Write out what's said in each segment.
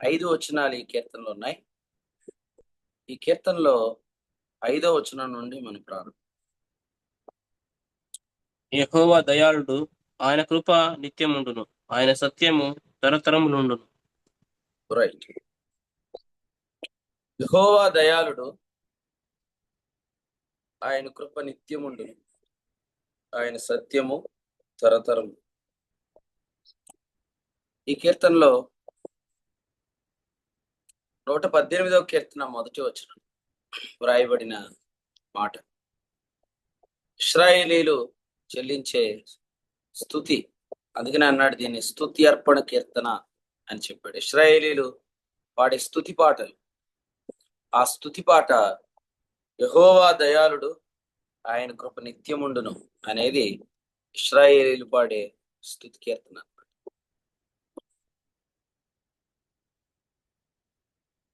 5 వచనాలు ఈ కీర్తనలో ఉన్నాయి. ఈ కీర్తనలో 5వ వచనం నుండి మనం ప్రారంభం. యెహోవా దయాళుడు, ఆయన కృప నిత్యముండును, ఆయన సత్యము తరతరములుండును. రైట్. యెహోవా దయాళుడు, ఆయన కృప నిత్యముండును, ఆయన సత్యము తరతరము. ఈ కీర్తనలో 118వ కీర్తన మొదటి వచనం వ్రాయబడిన మాట. ఇశ్రాయేలీలు చెల్లించే స్తుతి, అందుకని అన్నాడు దీన్ని స్తుతి అర్పణ కీర్తన అని చెప్పాడు. ఇశ్రాయేలీలు పాడే స్తుతి పాటలు. ఆ స్తుతి పాట యెహోవా దయాళుడు, ఆయన కృప నిత్యముండును అనేది ఇశ్రాయేలీలు పాడే స్తుతి కీర్తన.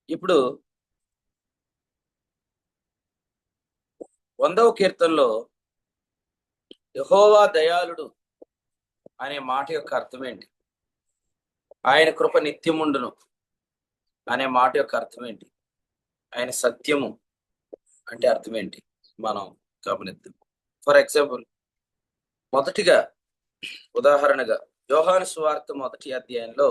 ఇప్పుడు 100వ కీర్తనలో యెహోవా దయాళుడు అనే మాట యొక్క అర్థం ఏంటి, ఆయన కృప నిత్యముండును అనే మాట యొక్క అర్థం ఏంటి, ఆయన సత్యము అంటే అర్థం ఏంటి మనం గమనిద్దాం. ఫర్ ఎగ్జాంపుల్, మొదటిగా ఉదాహరణగా యోహాను సువార్త 1వ అధ్యాయంలో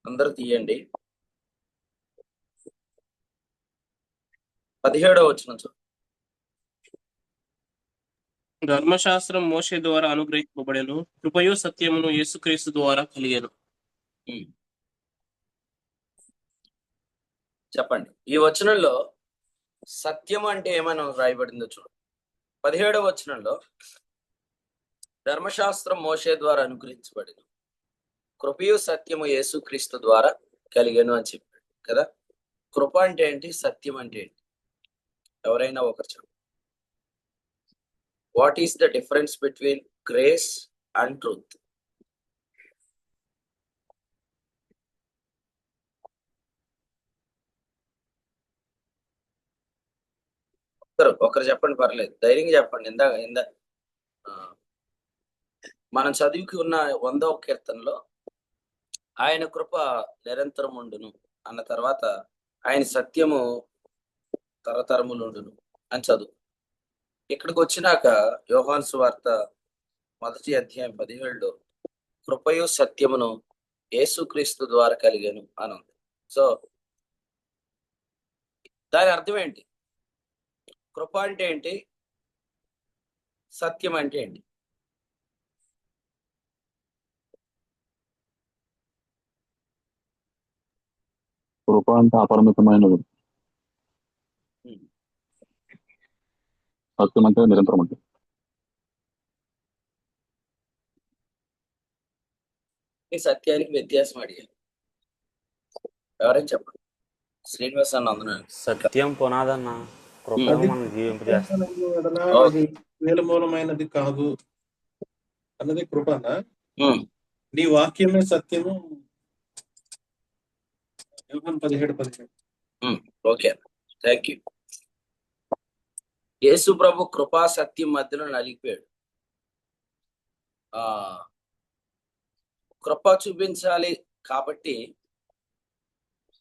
అందరూ తీయండి, 17వ వచనం చూడండి. ధర్మశాస్త్రం మోషే ద్వారా అనుగ్రహింపబడెను, కృపయు సత్యమును యేసుక్రీస్తు ద్వారా కలిగెను. చెప్పండి, ఈ వచనంలో సత్యం అంటే ఏమని రాయబడిందో చూడండి. 17వ వచనంలో ధర్మశాస్త్రం మోషే ద్వారా అనుగ్రహించబడింది, కృపయు సత్యము యేసుక్రీస్తు ద్వారా కలిగెను అని చెప్పాడు కదా. కృప అంటే ఏంటి, సత్యం అంటే ఏంటి? ఎవరైనా ఒకరు చెప్పండి. What is the difference between grace and truth? ఒకరు చెప్పండి, పర్లేదు, ధైర్యంగా చెప్పండి. మనం చదువుకున్న 100వ కీర్తనలో ఆయన కృప నిరంతరం ఉండును అన్న తర్వాత ఆయన సత్యము తరతరములుండును అని చదువు. ఇక్కడికి వచ్చినాక యోహాను సువార్త 1వ అధ్యాయం 17లో కృపయు సత్యమును యేసుక్రీస్తు ద్వారా కలిగాను అని ఉంది. సో దాని అర్థం ఏంటి? కృప అంటే ఏంటి, సత్యం అంటే ఏంటి? కృప అంటే అపరిమితమైనది, సత్యం అంటే నిరంతరం అంటే. ఈ సత్యానికి వ్యత్యాసం అడిగాను, ఎవరైనా చెప్పండి. శ్రీనివాస్ అన్న అందున్నాను. సత్యం పునాదన్న, కృప అది మనం జీవింపజేస్తాం. అది మూలమైనది కాదు అన్నది కృప అన్న. నీ వాక్యమే సత్యము. Yohanu 17:17. Okay, thank you. Yesu ప్రభు కృపా సత్యం మధ్యలో నలిగిపోయాడు. కృప చూపించాలి కాబట్టి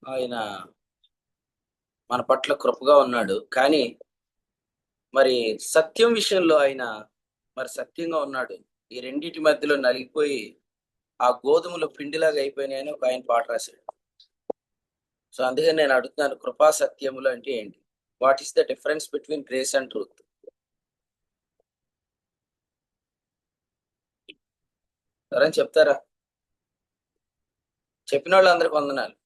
ఆయన మన పట్ల కృపగా ఉన్నాడు, కానీ మరి సత్యం విషయంలో ఆయన మరి సత్యంగా ఉన్నాడు. ఈ రెండింటి మధ్యలో నలిగిపోయి ఆ గోధుమలు పిండిలాగా అయిపోయినాయని ఒక ఆయన పాట రాశాడు. సో అందుకని నేను అడుగుతున్నాను, కృపా సత్యములు అంటే ఏంటి? What is the difference between grace and truth? ఎవరైనా చెప్తారా? చెప్పిన వాళ్ళందరికీ వందనాలు,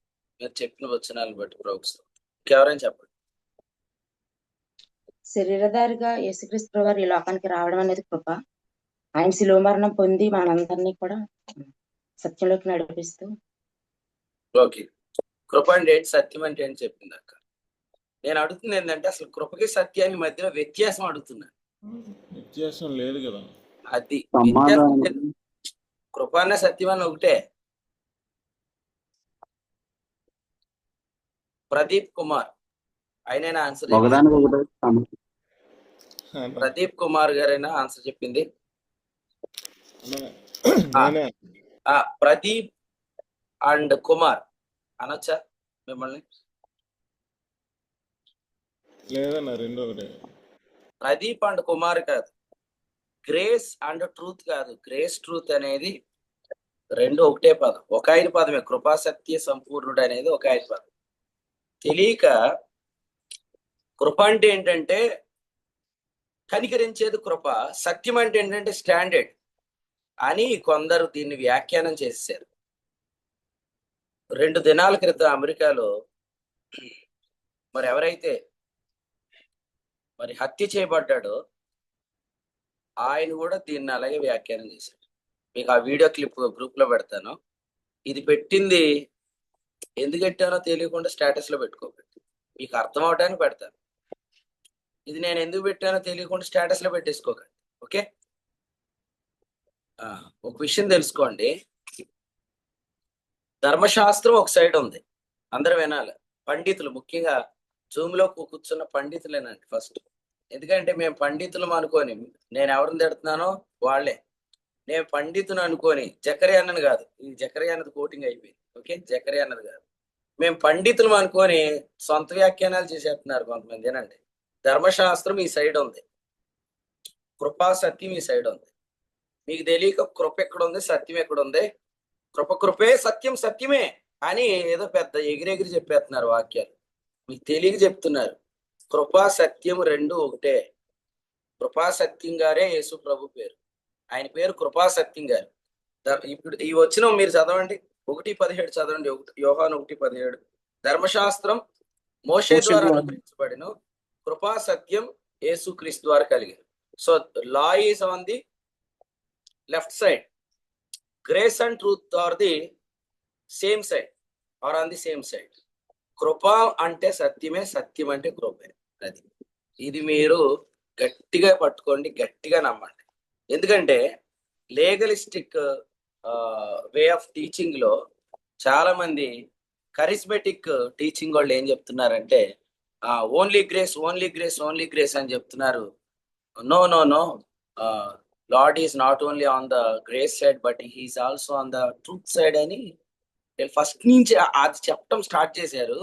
మీరు చెప్పిన వచనాలను బట్టి ప్రోత్సహిస్తాం. ఇంకెవరైనా చెప్పండి. శరీరధారిగా యేసుక్రీస్తు ప్రభువారు ఈ లోకానికి రావడం అనేది కృప. ఆయన శిలువ మరణం పొంది మనందరినీ కూడా సత్యంలోకి నడిపిస్తూ. ఓకే, కృప అంటే ఏంటి, సత్యం అంటే ఏంటి చెప్పింది అక్క. నేను అడుగుతుంది ఏంటంటే అసలు కృపకి సత్యానికి మధ్యలో వ్యత్యాసం అడుగుతున్నాను. వ్యత్యాసం లేదు కదా, అది కృప అన్న సత్యం అన్న ఒకటే. ప్రదీప్ కుమార్ ఆయనైనా ఆన్సర్, ప్రదీప్ కుమార్ గారైనా ఆన్సర్ చెప్పింది. నేనే ప్రదీప్ అండ్ కుమార్ అనొచ్చా మిమ్మల్ని? లేదన్నా, రెండు ఒకటే. ప్రదీప్ అండ్ కుమార్ కాదు, గ్రేస్ అండ్ ట్రూత్ కాదు. గ్రేస్ ట్రూత్ అనేది రెండు ఒకటే పదం, ఒక ఆయన పదమే. కృపా సత్య సంపూర్ణుడు అనేది ఒక ఆయన పదం. తెలియక కృప అంటే ఏంటంటే కనికరించేది కృప, సత్యం అంటే ఏంటంటే స్టాండర్డ్ అని కొందరు దీన్ని వ్యాఖ్యానం చేశారు. 2 దినాల క్రితం అమెరికాలో మరి ఎవరైతే మరి హత్య చేయబడ్డాడో ఆయన కూడా దీన్ని అలాగే వ్యాఖ్యానం చేశాడు. మీకు ఆ వీడియో క్లిప్ గ్రూప్ లో పెడతాను. ఇది పెట్టింది ఎందుకు పెట్టానో తెలియకుండా స్టేటస్ లో పెట్టుకోకండి, మీకు అర్థం అవడానికి పెడతాను. ఇది నేను ఎందుకు పెట్టానో తెలియకుండా స్టేటస్ లో పెట్టేసుకోకండి, ఓకే? ఒక విషయం తెలుసుకోండి, ధర్మశాస్త్రం ఒక సైడ్ ఉంది, అందరూ వినాలి. పండితులు, ముఖ్యంగా జూమ్ లో కూర్చున్న పండితులేనండి ఫస్ట్. ఎందుకంటే మేము పండితులం అనుకొని, నేను ఎవరిని తిడుతున్నానో వాళ్ళే. నేను పండితుని అనుకొని, జకరియా అన్నది కాదు, ఈ జకరియా అన్నది కోటింగ్ అయిపోయింది, ఓకే? జకరియా అన్నది కాదు, మేము పండితులం అనుకొని సొంత వ్యాఖ్యానాలు చేసేస్తున్నారు కొంతమంది. ఏనండి, ధర్మశాస్త్రం ఈ సైడ్ ఉంది, కృపా సత్యం ఈ సైడ్ ఉంది. మీకు తెలియక కృప ఎక్కడ ఉంది, సత్యం ఎక్కడ ఉంది? కృప కృపే, సత్యం సత్యమే అని ఏదో పెద్ద ఎగిరెగిరి చెప్పేస్తున్నారు వాక్యాలు. మీకు తెలియక చెప్తున్నారు, కృపా సత్యం రెండు ఒకటే. కృపా సత్యం గారే యేసు ప్రభు పేరు, ఆయన పేరు కృపా సత్యం గారు. ఇప్పుడు ఈ వచ్చిన మీరు చదవండి, 1:17 చదవండి. యోహాను 1:17. ధర్మశాస్త్రం మోషే ద్వారా అనుగ్రహించబడిన, కృపా సత్యం యేసు క్రీస్తు ద్వారా కలిగారు. So law is on the left side, grace and truth are the same side or on the same side. కృప అంటే సత్యమే, సత్యం అంటే కృపే. అది ఇది మీరు గట్టిగా పట్టుకోండి, గట్టిగా నమ్మండి. ఎందుకంటే లీగలిస్టిక్ వే ఆఫ్ టీచింగ్ లో చాలా మంది కరిస్మెటిక్ టీచింగ్ వాళ్ళు ఏం చెప్తున్నారంటే only grace, only grace, only grace అని చెప్తున్నారు. No no no, lord is not only on the grace side but he's also on the truth side అని ఫస్ట్ నుంచి అది చెప్పడం స్టార్ట్ చేశారు.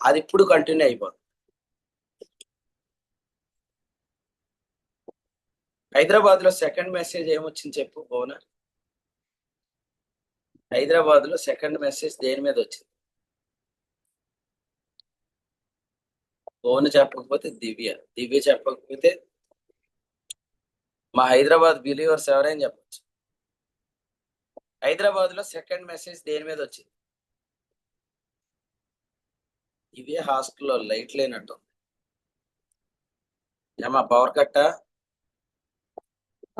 అది ఇప్పుడు కంటిన్యూ అయిపోతుంది. హైదరాబాద్ లో సెకండ్ మెసేజ్ ఏమొచ్చింది చెప్పు పవన? హైదరాబాద్ లో సెకండ్ మెసేజ్ దేని మీద వచ్చింది? పవన్ చెప్పకపోతే దివ్య చెప్పకపోతే మా హైదరాబాద్ బిలీవర్స్ ఎవరైనా చెప్పచ్చు. హైదరాబాద్ లో సెకండ్ మెసేజ్ దేని మీద వచ్చింది? ఇవే హాస్టల్లో లైట్ లేనట్టు ఏమా, పవర్ కట్టా?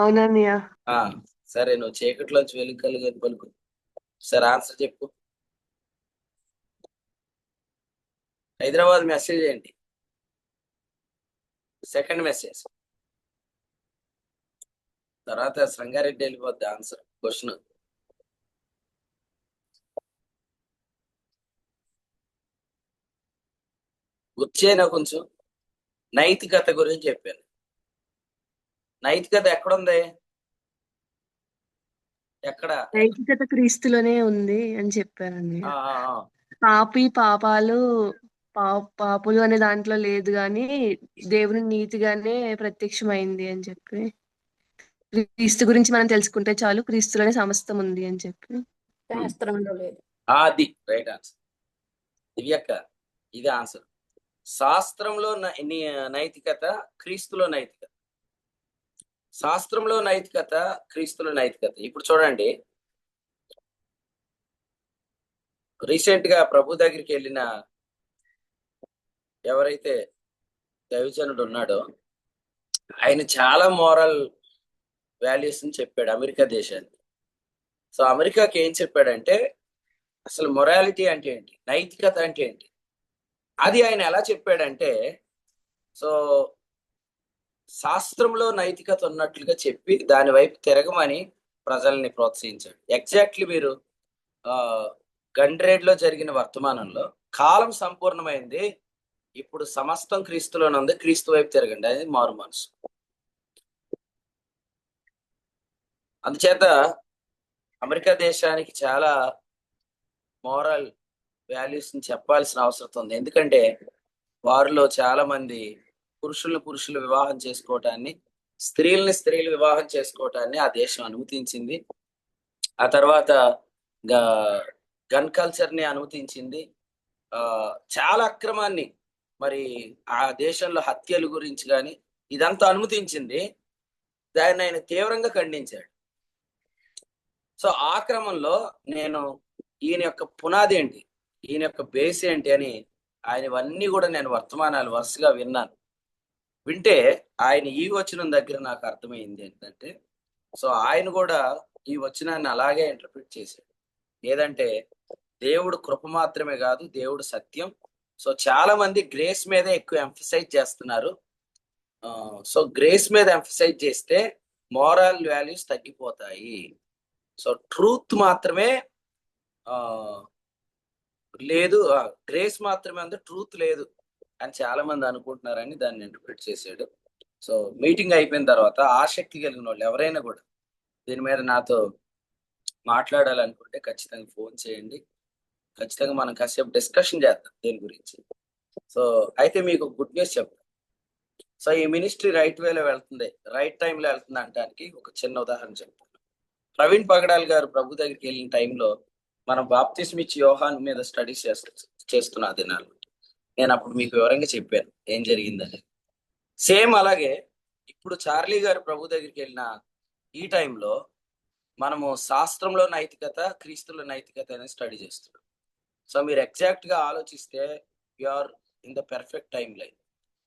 అవునన్నయ్య. సరే, నువ్వు చీకట్లోంచి వెలుగలిగేది పలుకు. సరే, ఆన్సర్ చెప్పు. హైదరాబాద్ మెసేజ్ ఏంటి? Second message. తర్వాత సంగారెడ్డి వెళ్ళిపోద్ది ఆన్సర్. క్వశ్చన్ గుర్చేనా? కొంచెం నైతికత గురించి చెప్పాను. నైతికత ఎక్కడుంది? ఎక్కడ? నైతికత క్రీస్తులోనే ఉంది అని చెప్పానండి. పాపులు అనే దాంట్లో లేదు గాని దేవుని నీతిగానే ప్రత్యక్షమైంది అని చెప్పి, క్రీస్తు గురించి మనం తెలుసుకుంటే చాలు, క్రీస్తులోనే సమస్తం ఉంది అని చెప్పి. శాస్త్రంలో లేదు. అది రైట్ ఆన్సర్ దివ్యక్క, ఇది ఆన్సర్. శాస్త్రంలో నైతికత, క్రీస్తులో నైతికత. శాస్త్రంలో నైతికత, క్రీస్తులో నైతికత. ఇప్పుడు చూడండి, రీసెంట్ గా ప్రభు దగ్గరికి వెళ్ళిన ఎవరైతే దైవజనుడు ఉన్నాడో ఆయన చాలా మోరల్ వాల్యూస్ అని చెప్పాడు అమెరికా దేశానికి. సో అమెరికాకి ఏం చెప్పాడంటే అసలు మొరాలిటీ అంటే ఏంటి, నైతికత అంటే ఏంటి, అది ఆయన ఎలా చెప్పాడంటే, సో శాస్త్రంలో నైతికత ఉన్నట్లుగా చెప్పి దాని వైపు తిరగమని ప్రజల్ని ప్రోత్సహించాడు. ఎగ్జాక్ట్లీ మీరు గండ్రేడ్లో జరిగిన వర్తమానంలో కాలం సంపూర్ణమైంది, ఇప్పుడు సమస్తం క్రీస్తులోనే ఉంది, క్రీస్తు వైపు తిరగండి, అది మారు మనసు. అందుచేత అమెరికా దేశానికి చాలా మోరల్ వాల్యూస్ ని చెప్పాల్సిన అవసరం ఉంది. ఎందుకంటే వారిలో చాలా మంది పురుషులు వివాహం చేసుకోవటాన్ని, స్త్రీలు వివాహం చేసుకోవటాన్ని ఆ దేశం అనుమతించింది. ఆ తర్వాత గన్ కల్చర్ ని అనుమతించింది. చాలా అక్రమాన్ని, మరి ఆ దేశంలో హత్యల గురించి కానీ ఇదంతా అనుమతించింది. దాన్ని ఆయన తీవ్రంగా ఖండించాడు. సో ఆ క్రమంలో నేను ఈయన యొక్క పునాది ఏంటి, ఈయన యొక్క బేస్ ఏంటి అని ఆయనవన్నీ కూడా నేను వర్తమానాలు వరుసగా విన్నాను. వింటే ఆయన ఈ వచనం దగ్గర నాకు అర్థమైంది ఏంటంటే, సో ఆయన కూడా ఈ వచనాన్ని అలాగే ఇంటర్ప్రిట్ చేశాడు. ఏదంటే దేవుడు కృప మాత్రమే కాదు, దేవుడు సత్యం. సో చాలా మంది గ్రేస్ మీద ఎక్కువ ఎంఫసైజ్ చేస్తున్నారు. సో గ్రేస్ మీద ఎంఫసైజ్ చేస్తే మోరల్ వాల్యూస్ తగ్గిపోతాయి. సో ట్రూత్ మాత్రమే లేదు, గ్రేస్ మాత్రమే ఉంది, ట్రూత్ లేదు అని చాలా మంది అనుకుంటున్నారని దాన్ని ఇంటర్ప్రిట్ చేశాడు. సో మీటింగ్ అయిపోయిన తర్వాత ఆసక్తి కలిగిన వాళ్ళు ఎవరైనా కూడా దీని మీద నాతో మాట్లాడాలనుకుంటే ఖచ్చితంగా ఫోన్ చేయండి. ఖచ్చితంగా మనం కాసేపు డిస్కషన్ చేద్దాం దీని గురించి. సో అయితే మీకు గుడ్ న్యూస్ చెప్తాను. సో ఈ మినిస్ట్రీ రైట్ వేలో వెళ్తుంది, రైట్ టైంలో వెళ్తుంది అనడానికి ఒక చిన్న ఉదాహరణ చెప్తాను. ప్రవీణ్ పగడాల్ గారు ప్రభు దగ్గరికి వెళ్ళిన టైంలో మనం బాప్తిస్మ ఇచ్చి యోహాన్ మీద స్టడీస్ చేస్తున్న దినాలు నేను అప్పుడు మీకు వివరంగా చెప్పాను ఏం జరిగిందని. సేమ్ అలాగే ఇప్పుడు చార్లీ గారు ప్రభు దగ్గరికి వెళ్ళిన ఈ టైంలో మనము శాస్త్రంలో నైతికత, క్రీస్తులో నైతికత అనేది స్టడీ చేస్తున్నాం. సో మీరు ఎగ్జాక్ట్ గా ఆలోచిస్తే you are in the perfect time line.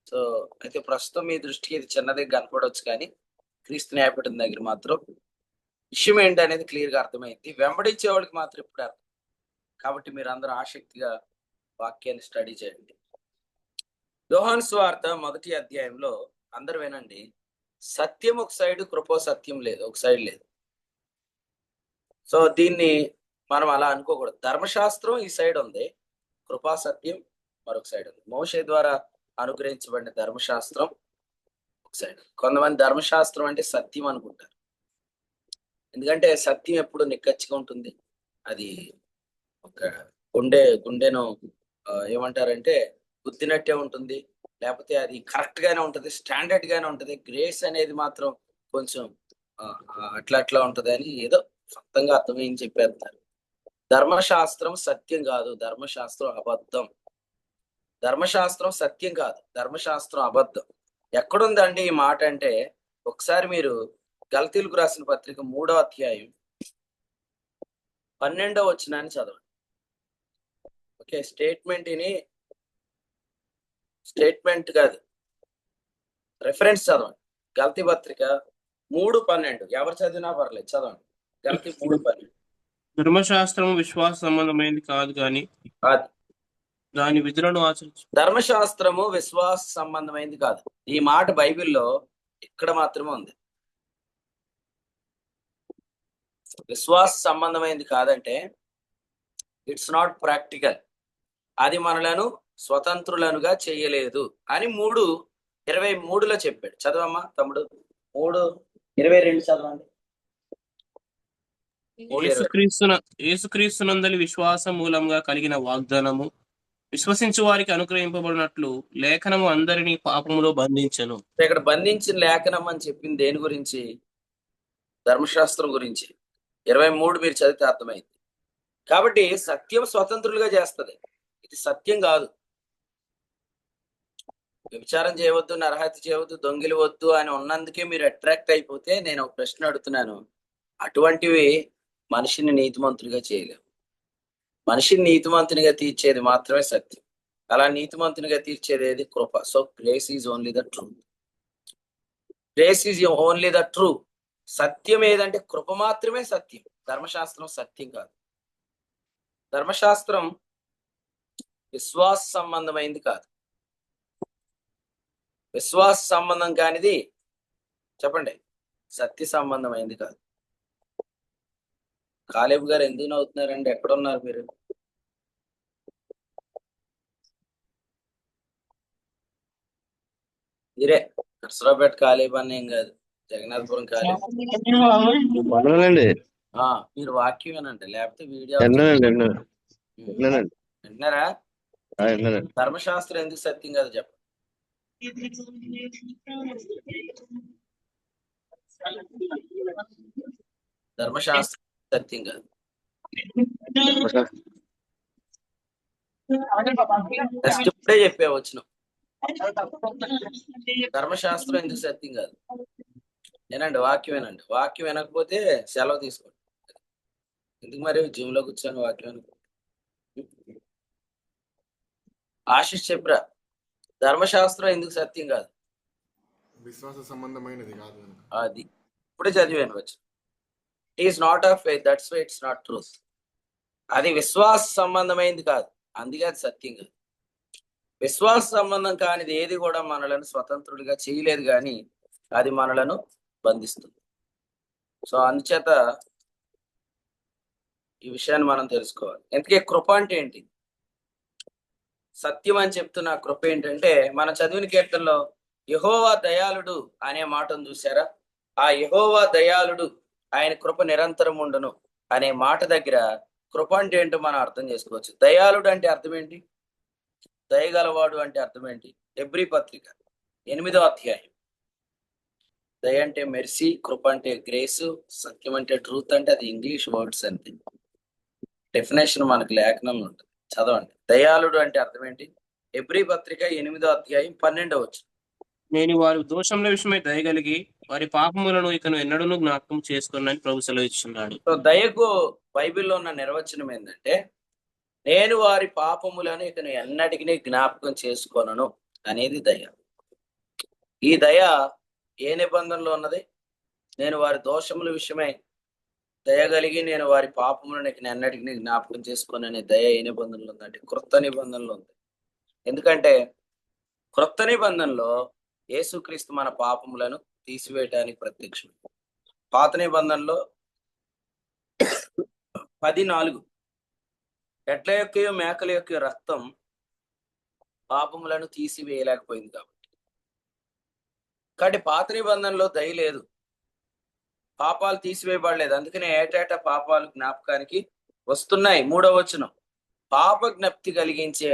So అయితే ప్రస్తుతం మీ దృష్టికి ఇది చిన్నది కనపడవచ్చు, కానీ క్రీస్తు న్యాయపీఠం దగ్గర మాత్రం విషయం ఏంటి అనేది క్లియర్ గా అర్థమైంది. వెంబడించే వాళ్ళకి మాత్రం ఇప్పుడు అర్థం. కాబట్టి మీరు అందరూ ఆసక్తిగా వాక్యాన్ని స్టడీ చేయండి. యోహాను సువార్త 1వ అధ్యాయంలో అందరు వినండి. సత్యం ఒక సైడ్, కృపో సత్యం లేదు, ఒక సైడ్ లేదు. సో దీన్ని మనం అలా అనుకోకూడదు. ధర్మశాస్త్రం ఈ సైడ్ ఉంది, కృపా సత్యం మరొక సైడ్ ఉంది. మోషే ద్వారా అనుగ్రహించబడిన ధర్మశాస్త్రం ఒక సైడ్. కొంతమంది ధర్మశాస్త్రం అంటే సత్యం అనుకుంటారు, ఎందుకంటే సత్యం ఎప్పుడు నిక్కచ్చిగా ఉంటుంది. అది ఒక గుండెను ఏమంటారంటే గుద్దినట్టే ఉంటుంది, లేకపోతే అది కరెక్ట్ గానే ఉంటుంది, స్టాండర్డ్ గానే ఉంటుంది. గ్రేస్ అనేది మాత్రం కొంచెం అట్లా ఉంటది అని ఏదో సొంతంగా అర్థమేం చెప్పేస్తారు. ధర్మశాస్త్రం సత్యం కాదు, ధర్మశాస్త్రం అబద్ధం. ధర్మశాస్త్రం సత్యం కాదు, ధర్మశాస్త్రం అబద్ధం. ఎక్కడుందండి ఈ మాట అంటే, ఒకసారి మీరు గలతీలకు రాసిన పత్రిక 3వ అధ్యాయం 12వ వచనాన్ని చదవండి. ఓకే, స్టేట్మెంట్ కాదు, రెఫరెన్స్ చదవండి. గలతీ పత్రిక 3:12. ఎవరు చదివినా పర్లేదు, చదవండి. గలతీ 3:12. ధర్మశాస్త్రం విశ్వాస సంబంధమైనది కాదు కానీ దాని విధులను ఆచరించు. ధర్మశాస్త్రము విశ్వాస సంబంధమైనది కాదు. ఈ మాట బైబిల్లో ఇక్కడ మాత్రమే ఉంది. విశ్వాస సంబంధమైనది కాదంటే ఇట్స్ నాట్ ప్రాక్టికల్. అది మనలను స్వతంత్రులనుగా చేయలేదు అని 3:23లో చెప్పాడు. చదవమ్మా తమ్ముడు, 3:22 చదవండి. యేసుక్రీస్తునందలి విశ్వాసం మూలంగా కలిగిన వాగ్దానము విశ్వసించు వారికి అనుగ్రహింపబడినట్లు లేఖనము అందరినీ పాపములో బంధించను. ఇక్కడ బంధించిన లేఖనం అని చెప్పింది దేని గురించి? ధర్మశాస్త్రం గురించి. 23 మీరు చదివితే అర్థమైంది. కాబట్టి సత్యం స్వతంత్రులుగా చేస్తుంది, ఇది సత్యం కాదు. వ్యభిచారం చేయవద్దు, నరహత్య చేయవద్దు, దొంగిలి వద్దు అని ఉన్నందుకే మీరు అట్రాక్ట్ అయిపోతే నేను ఒక ప్రశ్న అడుగుతున్నాను. అటువంటివి మనిషిని నీతిమంతునిగా చేయలేవు. మనిషిని నీతిమంతునిగా తీర్చేది మాత్రమే సత్యం. అలా నీతిమంతునిగా తీర్చేది ఏది? కృప. So grace is only the truth. Grace is only the true. సత్యం ఏదంటే కృప మాత్రమే సత్యం, ధర్మశాస్త్రం సత్యం కాదు. ధర్మశాస్త్రం విశ్వాస సంబంధమైంది కాదు. విశ్వాస సంబంధం కానిది చెప్పండి, సత్య సంబంధమైంది కాదు. కాలేబు గారు ఎందుకు నవ్వుతున్నారండి? ఎక్కడున్నారు మీరు? మీరే నర్సరావుపేట కాలేబు అని ఏం కాదు, జగన్నాథపురం కాలేబు. వందనాలండి. మీరు వాక్యం వినండి, లేకపోతే వీడియో విన్నానండి విన్నానండి వింటున్నారా? విన్నానండి. ధర్మశాస్త్రం ఎందుకు సత్యం కదా చెప్పండి. ధర్మశాస్త్రం సత్యం కాదు. జస్ట్ ఇప్పుడే చెప్పా వచ్చిన ధర్మశాస్త్రం ఎందుకు సత్యం కాదు. వినండి, వాక్యం వినండి. వాక్యం వినకపోతే సెలవు తీసుకోండి. ఎందుకు మరి జిమ్ లో కూర్చొని వాక్యం వినకపోతే? ఆశిష్ చెప్పురా, ధర్మశాస్త్రం ఎందుకు సత్యం కాదు? విశ్వాస సంబంధమైనది కాదు కనుక. అది ఇప్పుడే చదివాను వచ్చు. It is not of faith, that's why it's not truth. అది విశ్వాస సంబంధమైనది కాదు, అందుకే అది సత్యం కాదు. విశ్వాస సంబంధం కానిది ఏది కూడా మనలను స్వతంత్రుడిగా చేయలేదు, కానీ అది మనలను బంధిస్తుంది. సో అందుచేత ఈ విషయాన్ని మనం తెలుసుకోవాలి. ఎందుకే కృప అంటే ఏంటి? సత్యం అని చెప్తున్న కృప ఏంటంటే, మన చదివిన కీర్తనలో యెహోవా దయాళుడు అనే మాటను చూసారా? ఆ యెహోవా దయాళుడు, ఆయన కృప నిరంతరం ఉండును అనే మాట దగ్గర కృప అంటే ఏంటో మనం అర్థం చేసుకోవచ్చు. దయాళుడు అంటే అర్థం ఏంటి? దయగలవాడు అంటే అర్థం ఏంటి? హెబ్రీ పత్రిక 8వ అధ్యాయం. దయ అంటే మెర్సీ, కృప అంటే గ్రేస్, సత్యం అంటే ట్రూత్. అంటే అది ఇంగ్లీష్ వర్డ్స్ అంతే. డెఫినేషన్ మనకు లేఖనంలో ఉంటుంది, చదవండి. దయాళుడు అంటే అర్థం ఏంటి? హెబ్రీ పత్రిక 8వ అధ్యాయం 12వ వచనం. నేను వారి దోషముల విషయమై దయగలిగి వారి పాపములను ఇకను ఎన్నడూ జ్ఞాపకం చేసుకున్నాను ప్రభు సెలవిస్తున్నాడు. సో దయకు బైబిల్లో ఉన్న నిర్వచనం ఏంటంటే, నేను వారి పాపములను ఇకను ఎన్నటికి జ్ఞాపకం చేసుకోనను అనేది దయ. ఈ దయ ఏ నిబంధనలో ఉన్నది? నేను వారి దోషముల విషయమై దయగలిగి నేను వారి పాపములను ఇక ఎన్నటికి జ్ఞాపకం చేసుకోననే దయ ఏ నిబంధనలో ఉందంటే క్రొత్త నిబంధనలో ఉంది. ఎందుకంటే క్రొత్త నిబంధనలో యేసుక్రీస్తు మన పాపములను తీసివేయటానికి ప్రత్యక్షం. పాత నిబంధనలో 10:4 ఎడ్ల యొక్క మేకల యొక్క రక్తం పాపములను తీసివేయలేకపోయింది కాబట్టి పాత నిబంధనలో దయ లేదు, పాపాలు తీసివేయబడలేదు. అందుకనే ఏటేటా పాపాలు జ్ఞాపకానికి వస్తున్నాయి. 3వ వచనం, పాప జ్ఞప్తి కలిగించే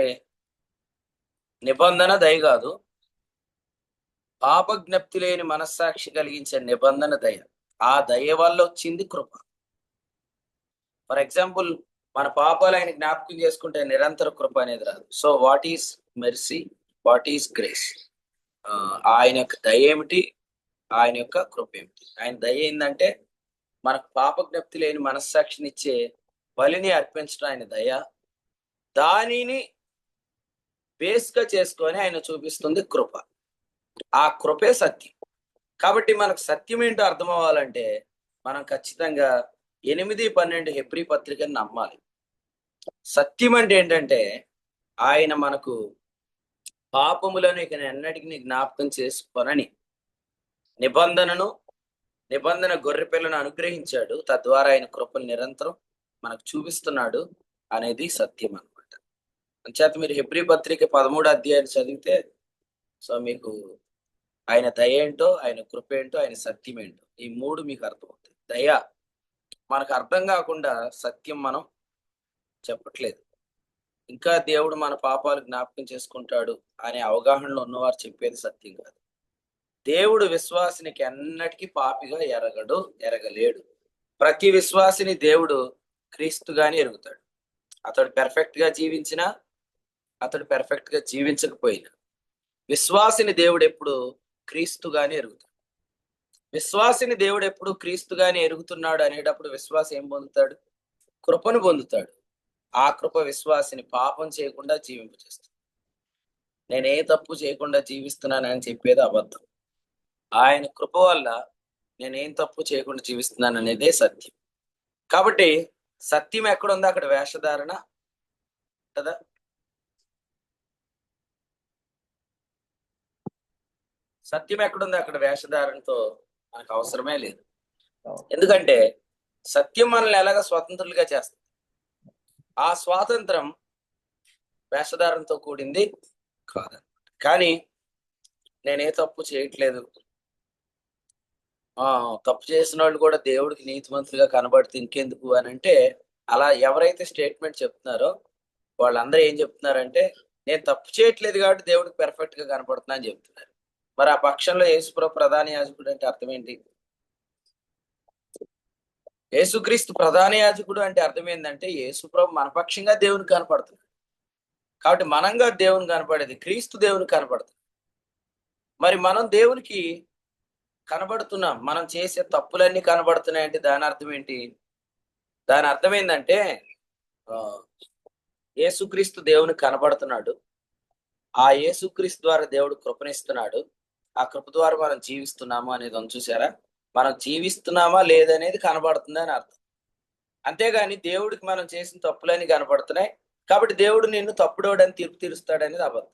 నిబంధన దయ కాదు, పాప జ్ఞప్తి లేని మనస్సాక్షి కలిగించే నిబంధన దయ. ఆ దయ వల్ల వచ్చింది కృప. ఫర్ ఎగ్జాంపుల్, మన పాపాలు ఆయన జ్ఞాపకం చేసుకుంటే నిరంతర కృప అనేది రాదు. So what is mercy, what is grace? ఆయన యొక్క దయ ఏమిటి, ఆయన యొక్క కృప ఏమిటి? ఆయన దయ ఏంటంటే మనకు పాప జ్ఞప్తి లేని మనస్సాక్షినిచ్చే బలిని అర్పించడం ఆయన దయ. దానిని బేస్గా చేసుకొని ఆయన చూపిస్తుంది కృప. ఆ కృపే సత్యం. కాబట్టి మనకు సత్యం ఏంటో అర్థం అవ్వాలంటే మనం ఖచ్చితంగా 8:12 హెబ్రీ పత్రికను నమ్మాలి. సత్యం అంటే ఏంటంటే ఆయన మనకు పాపములను ఇక ఎన్నటికి జ్ఞాపకం చేసుకోనని నిబంధన గొర్రెపిల్లను అనుగ్రహించాడు. తద్వారా ఆయన కృపను నిరంతరం మనకు చూపిస్తున్నాడు అనేది సత్యం అన్నమాట. అంచేత మీరు హెబ్రీ పత్రిక 13వ అధ్యాయాన్ని చదివితే సో మీకు ఆయన దయ ఏంటో, ఆయన కృప ఏంటో, ఆయన సత్యం ఏంటో, ఈ 3 మీకు అర్థమవుతాయి. దయ మనకు అర్థం కాకుండా సత్యం మనం చెప్పట్లేదు. ఇంకా దేవుడు మన పాపాలు జ్ఞాపకం చేసుకుంటాడు అనే అవగాహనలో ఉన్నవారు చెప్పేది సత్యం కాదు. దేవుడు విశ్వాసినికి ఎన్నటికీ పాపిగా ఎరగలేడు. ప్రతి విశ్వాసిని దేవుడు క్రీస్తుగానే ఎరుగుతాడు. అతడు పెర్ఫెక్ట్ గా జీవించినా, అతడు పెర్ఫెక్ట్ గా జీవించకపోయినా విశ్వాసిని దేవుడు ఎప్పుడు క్రీస్తుగానే ఎరుగుతాడు. విశ్వాసిని దేవుడు ఎప్పుడు క్రీస్తుగానే ఎరుగుతున్నాడు అనేటప్పుడు విశ్వాసం ఏం పొందుతాడు? కృపను పొందుతాడు. ఆ కృప విశ్వాసిని పాపం చేయకుండా జీవింపజేస్తుంది. నేనే తప్పు చేయకుండా జీవిస్తున్నానని చెప్పేది అబద్ధం. ఆయన కృప వల్ల నేనేం తప్పు చేయకుండా జీవిస్తున్నాను అనేదే సత్యం. కాబట్టి సత్యం ఎక్కడుందో అక్కడ వేషధారణ కదా. సత్యం ఎక్కడుందో అక్కడ వేషధారణతో మనకు అవసరమే లేదు. ఎందుకంటే సత్యం మనల్ని ఎలాగ స్వతంత్రులుగా చేస్తుంది. ఆ స్వాతంత్రం వేషధారణతో కూడింది కాదన్నమాట. కానీ నేనే తప్పు చేయట్లేదు, తప్పు చేసిన వాళ్ళు కూడా దేవుడికి నీతిమంతులుగా కనబడితే ఇంకెందుకు అని అంటే, అలా ఎవరైతే స్టేట్మెంట్ చెప్తున్నారో వాళ్ళందరూ ఏం చెప్తున్నారంటే, నేను తప్పు చేయట్లేదు కాబట్టి దేవుడికి పెర్ఫెక్ట్ గా కనపడుతున్నా అని చెప్తున్నారు. మరి ఆ పక్షంలో యేసుప్రభు ప్రధాన యాజకుడు అంటే అర్థం ఏంటి? యేసుక్రీస్తు ప్రధాన యాజకుడు అంటే అర్థం ఏంటంటే, యేసుప్రభు మన పక్షంగా దేవునికి కనపడుతున్నాడు కాబట్టి మనంగా దేవుని కనపడేది క్రీస్తు దేవునికి కనపడుతుంది. మరి మనం దేవునికి కనబడుతున్నాం, మనం చేసే తప్పులన్నీ కనబడుతున్నాయంటే దాని అర్థం ఏంటి? దాని అర్థం ఏంటంటే యేసుక్రీస్తు దేవునికి కనబడుతున్నాడు, ఆ యేసుక్రీస్తు ద్వారా దేవుడు కృపనిస్తున్నాడు, ఆ కృప ద్వారా మనం జీవిస్తున్నాము అనేది చూసారా? మనం జీవిస్తున్నామా లేదనేది కనబడుతుంది అని అర్థం. అంతేగాని దేవుడికి మనం చేసిన తప్పులన్నీ కనబడుతున్నాయి కాబట్టి దేవుడు నిన్ను తప్పుడోడని తీర్పు తీరుస్తాడనేది అబద్ధం.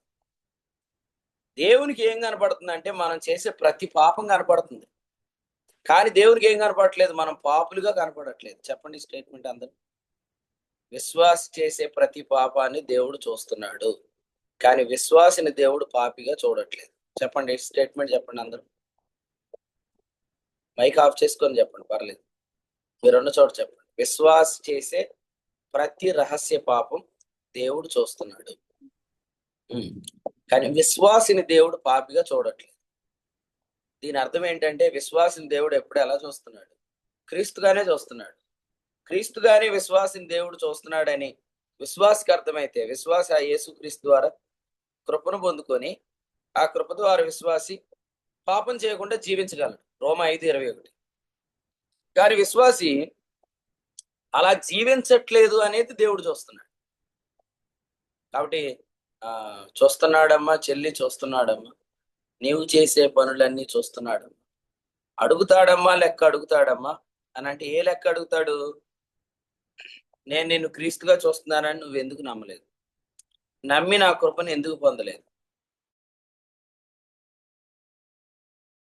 దేవునికి ఏం కనపడుతుంది అంటే మనం చేసే ప్రతి పాపం కనపడుతుంది, కానీ దేవునికి ఏం కనపడట్లేదు, మనం పాపులుగా కనపడట్లేదు. చెప్పండి స్టేట్మెంట్ అందరూ. విశ్వాసి చేసే ప్రతి పాపాన్ని దేవుడు చూస్తున్నాడు, కానీ విశ్వాసిని దేవుడు పాపిగా చూడట్లేదు. చెప్పండి స్టేట్మెంట్ చెప్పండి అందరూ. మైక్ ఆఫ్ చేసుకొని చెప్పండి, పర్లేదు, మీరున్న చోట చెప్పండి. విశ్వాసి చేసే ప్రతి రహస్య పాపం దేవుడు చూస్తున్నాడు, కానీ విశ్వాసిని దేవుడు పాపిగా చూడట్లేదు. దీని అర్థం ఏంటంటే విశ్వాసిని దేవుడు ఎప్పుడు ఎలా చూస్తున్నాడు? క్రీస్తుగానే చూస్తున్నాడు. క్రీస్తుగానే విశ్వాసిని దేవుడు చూస్తున్నాడని విశ్వాసకి అర్థమైతే విశ్వాస యేసుక్రీస్తు ద్వారా కృపను పొందుకొని ఆ కృప ద్వారా విశ్వాసి పాపం చేయకుండా జీవించగలడు. రోమా 5:21. కానీ విశ్వాసి అలా జీవించట్లేదు అనేది దేవుడు చూస్తున్నాడు. కాబట్టి చూస్తున్నాడమ్మా చెల్లి, చూస్తున్నాడమ్మా, నీవు చేసే పనులన్నీ చూస్తున్నాడమ్మా. అడుగుతాడమ్మా, లెక్క అడుగుతాడమ్మా అని అంటే ఏ లెక్క అడుగుతాడు? నేను నిన్ను క్రీస్తుగా చూస్తున్నానని నువ్వు ఎందుకు నమ్మలేదు? నమ్మి నా కృపను ఎందుకు పొందలేదు?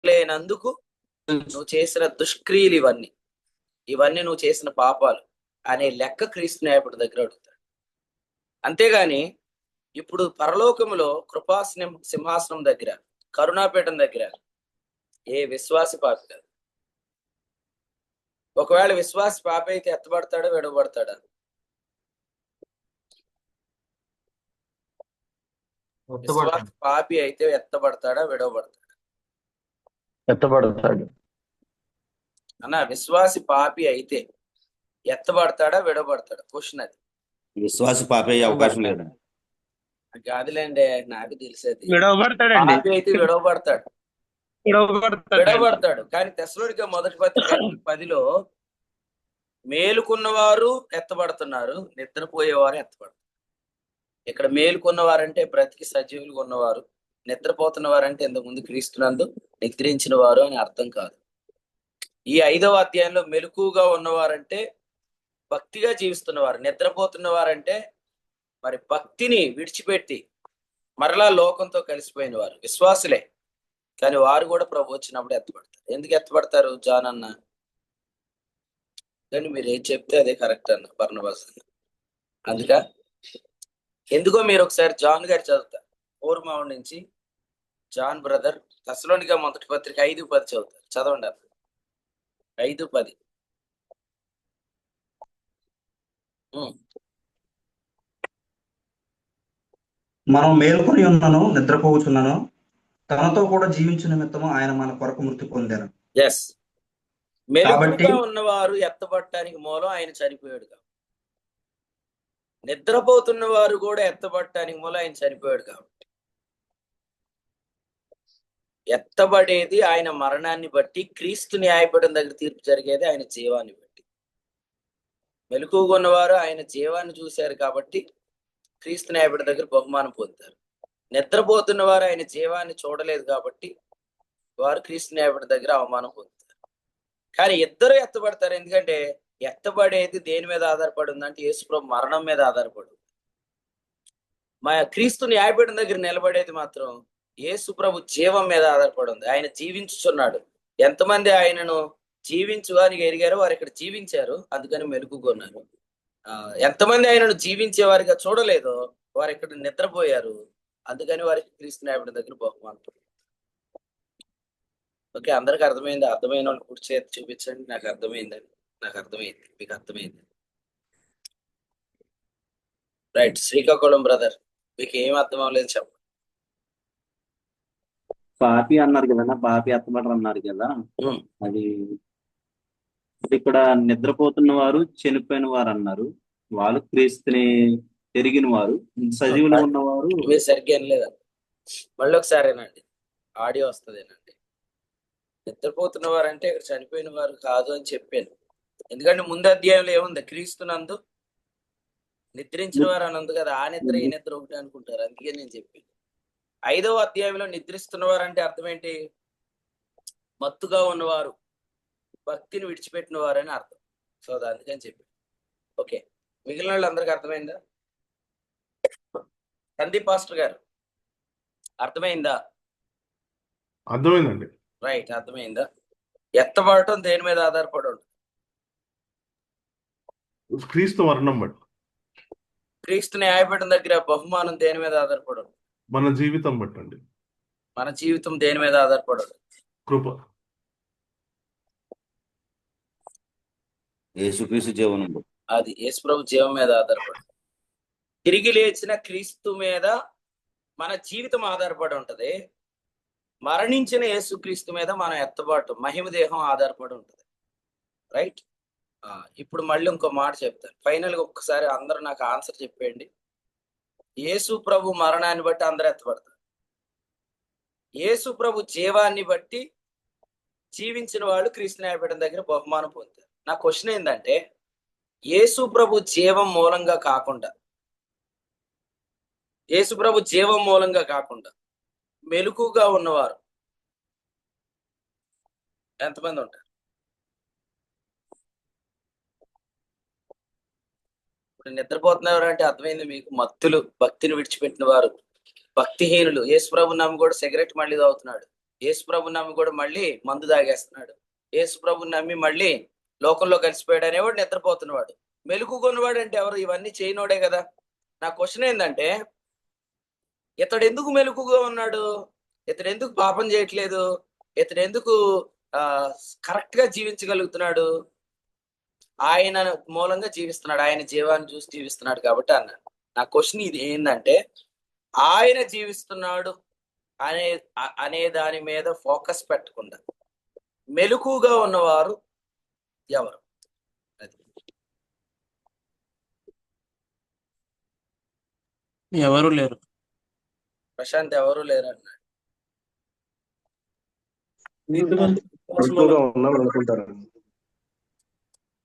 లేనందుకు నువ్వు చేసిన దుష్క్రియలు ఇవన్నీ నువ్వు చేసిన పాపాలు అనే లెక్క క్రీస్తు న్యాయపడి దగ్గర అడుగుతాడు. అంతేగాని ఇప్పుడు పరలోకములో కృపా సింహాసనం దగ్గర, కరుణాపీఠం దగ్గర ఏ విశ్వాసి పాపి కాదు. ఒకవేళ విశ్వాసి పాపి అయితే ఎత్తబడతాడా విడవబడతాడా? విశ్వాసి పాపి అయితే ఎత్తబడతాడా విడవబడతాడా? ఎత్తబడతాడు. అన్న విశ్వాసి పాపి అయితే ఎత్తబడతాడా విడవబడతాడా? క్వశ్చన్ అది. విశ్వాసి పాపే అయ్యే అవకాశం లేదు. కాదులేండి, నాకు తెలిసేది విడవబడతాడండి. పాపి అయితే విడవబడతాడు. కానీ తెస్సలోనికే మొదటి పత్రిక 10లో మేలుకున్నవారు ఎత్తబడుతున్నారు, నిద్రపోయేవారు ఎత్తబడతారు. ఇక్కడ మేలుకున్నవారంటే బ్రతికి సజీవులుగా ఉన్నవారు, నిద్రపోతున్నవారంటే ఇంతకుముందు క్రీస్తునందు నిద్రించిన వారు అని అర్థం కాదు. ఈ 5వ అధ్యాయంలో మెలకుగా ఉన్నవారంటే భక్తిగా జీవిస్తున్నవారు, నిద్రపోతున్నవారంటే మరి భక్తిని విడిచిపెట్టి మరలా లోకంతో కలిసిపోయిన వారు విశ్వాసులే, కానీ వారు కూడా ప్రభు వచ్చినప్పుడు ఎత్తబడతారు. ఎందుకు ఎత్తబడతారు జాన్ అన్న? కానీ మీరు ఏం చెప్తే అదే కరెక్ట్ అన్న బర్నబాస్ అన్న. అందుక ఎందుకో మీరు ఒకసారి జాన్ గారు చదువుతారు, పూర్వమావు నుంచి జాన్ బ్రదర్ తెస్సలోనికే మొదటి పత్రిక 5:10 చదువుతారు. చదవండి అన్న. 5:10. మనం మేలుకొని ఉన్నాను, నిద్రపోవచ్చున్నాను, తనతో కూడా జీవించిన నిమిత్తము ఆయన మన కొరకు మృతి పొందారు. ఎస్, మెలకుగా ఉన్నవారు ఎత్తబడటానికి మూలం ఆయన చనిపోయాడు కాబట్టి, నిద్రపోతున్న వారు కూడా ఎత్తబడటానికి మూలం ఆయన చనిపోయాడు కాబట్టి, ఎత్తబడేది ఆయన మరణాన్ని బట్టి, క్రీస్తు న్యాయపీఠం దగ్గర తీర్పు జరిగేది ఆయన జీవాన్ని బట్టి. మెలకుగా ఉన్నవారు ఆయన జీవాన్ని చూశారు కాబట్టి క్రీస్తు న్యాయపీఠం దగ్గర బహుమానం పొందుతారు. నిద్రపోతున్న వారు ఆయన జీవాన్ని చూడలేదు కాబట్టి వారు క్రీస్తు న్యాయపీఠం దగ్గర అవమానం పొందుతారు. కానీ ఇద్దరు ఎత్తబడతారు. ఎందుకంటే ఎత్తబడేది దేని మీద ఆధారపడి ఉందంటే యేసుప్రభు మరణం మీద ఆధారపడి ఉంది. మా క్రీస్తు న్యాయపీఠం దగ్గర నిలబడేది మాత్రం యేసుప్రభు జీవం మీద ఆధారపడి ఉంది. ఆయన జీవించుచున్నాడు. ఎంతమంది ఆయనను జీవించు అని ఎరిగారో వారు ఇక్కడ జీవించారు, అందుకని మెలుగుకున్నారు. ఎంతమంది ఆయనను జీవించే వారిగా చూడలేదో వారు ఇక్కడ నిద్రపోయారు, అందుకని వారికి క్రీస్తు న్యాయపీఠం దగ్గర బహుమానం. ఓకే, అందరికి అర్థమైంది. అర్థమైన వాళ్ళు కుడి చేతి చూపించండి. నాకు అర్థమైందండి, నాకు అర్థమైంది, మీకు అర్థమైంది. రైట్. శ్రీకాకుళం బ్రదర్, మీకు ఏం అర్థం అవ్వలేదు చెప్పండి. పాపి అన్నారు కదన్నా, పాపి ఎత్తబడరు అన్నారు కదా. ఉమ్, అది ఇక్కడ నిద్రపోతున్న వారు చనిపోయిన వారు అన్నారు. వాళ్ళు క్రీస్తుని ఎరిగిన వారు, సజీవులు ఉన్నవారు. మీరు సరిగ్గా వినలేదండి, మళ్ళీ ఒకసారేనండి, ఆడియో వస్తుందేనండి. నిద్రపోతున్న వారు అంటే ఇక్కడ చనిపోయిన వారు కాదు అని చెప్పాను. ఎందుకంటే ముందు అధ్యాయంలో ఏముంది, క్రీస్తునందు నిద్రించిన వారు అని ఉంది కదా. ఆ నిద్ర ఈ నిద్ర ఒకటి అనుకుంటారు, అందుకే నేను చెప్పాను. 5వ అధ్యాయంలో నిద్రిస్తున్నవారు అంటే అర్థం ఏంటి? మత్తుగా ఉన్నవారు, భక్తిని విడిచిపెట్టిన వారు అని అర్థం. సో అందుకని చెప్పి ఓకే, మిగిలిన వాళ్ళు అందరికి అర్థమైందా? సందీప్ పాస్టర్ గారు అర్థమైందా? అర్థమైందండి. రైట్, అర్థమైందా? ఎత్తబడటం దేని మీద ఆధారపడి ఉంటుంది? క్రీస్తు వర్ణం బట్టి, క్రీస్తు న్యాయపీఠం దగ్గర బహుమానం దేని మీద ఆధారపడి ఉంటుంది? మన జీవితం బట్టి అండి. మన జీవితం దేని మీద ఆధారపడి ఉంటుంది? కృప. యేసుక్రీస్తు జీవనం. అది యేసుప్రభు జీవం మీద ఆధారపడి, తిరిగి లేచిన క్రీస్తు మీద మన జీవితం ఆధారపడి ఉంటది. మరణించిన యేసుక్రీస్తు మీద మన ఎత్తబాటు మహిమ దేహం ఆధారపడి ఉంటుంది. రైట్. ఇప్పుడు మళ్ళీ ఇంకో మాట చెప్తాను. ఫైనల్ గా ఒక్కసారి అందరూ నాకు ఆన్సర్ చెప్పేయండి. యేసు ప్రభు మరణాన్ని బట్టి అందరూ ఎత్తబడతారు. యేసు ప్రభు జీవాన్ని బట్టి జీవించిన వాళ్ళు క్రీస్తు న్యాయపీఠం దగ్గర బహుమానం పొందుతారు. నా క్వశ్చన్ ఏంటంటే, యేసు ప్రభు జీవం మూలంగా కాకుండా, యేసు ప్రభు జీవం మూలంగా కాకుండా మెలకుగా ఉన్నవారు ఎంతమంది ఉంటారు? ఇప్పుడు నిద్రపోతున్నవారు అంటే అర్థమైంది మీకు. మత్తులు, భక్తిని విడిచిపెట్టిన వారు, భక్తిహీనులు. యేసుప్రభు నమ్మి కూడా సిగరెట్ మళ్ళీ తాగుతున్నాడు. యేసుప్రభు నమ్మి కూడా మళ్ళీ మందు తాగేస్తున్నాడు. యేసుప్రభు నమ్మి మళ్ళీ లోకంలో కలిసిపోయాడు అనేవాడు నిద్రపోతున్నవాడు. మెలుకున్నవాడు అంటే ఎవరు? ఇవన్నీ చేయనోడే కదా. నా క్వశ్చన్ ఏంటంటే, ఇతడు ఎందుకు మెలకుగా ఉన్నాడు? ఇతడు ఎందుకు పాపం చేయట్లేదు? ఇతడు ఎందుకు కరెక్ట్ గా జీవించగలుగుతున్నాడు? ఆయన మూలంగా జీవిస్తున్నాడు, ఆయన జీవాన్ని చూసి జీవిస్తున్నాడు కాబట్టి అన్నాడు. నా క్వశ్చన్ ఇది ఏంటంటే, ఆయన జీవిస్తున్నాడు అనే దాని మీద ఫోకస్ పెట్టకుండా మెలకుగా ఉన్నవారు ఎవరు? అది ఎవరు లేరు. ప్రశాంత్ ఎవరు లేరు అన్నాడు.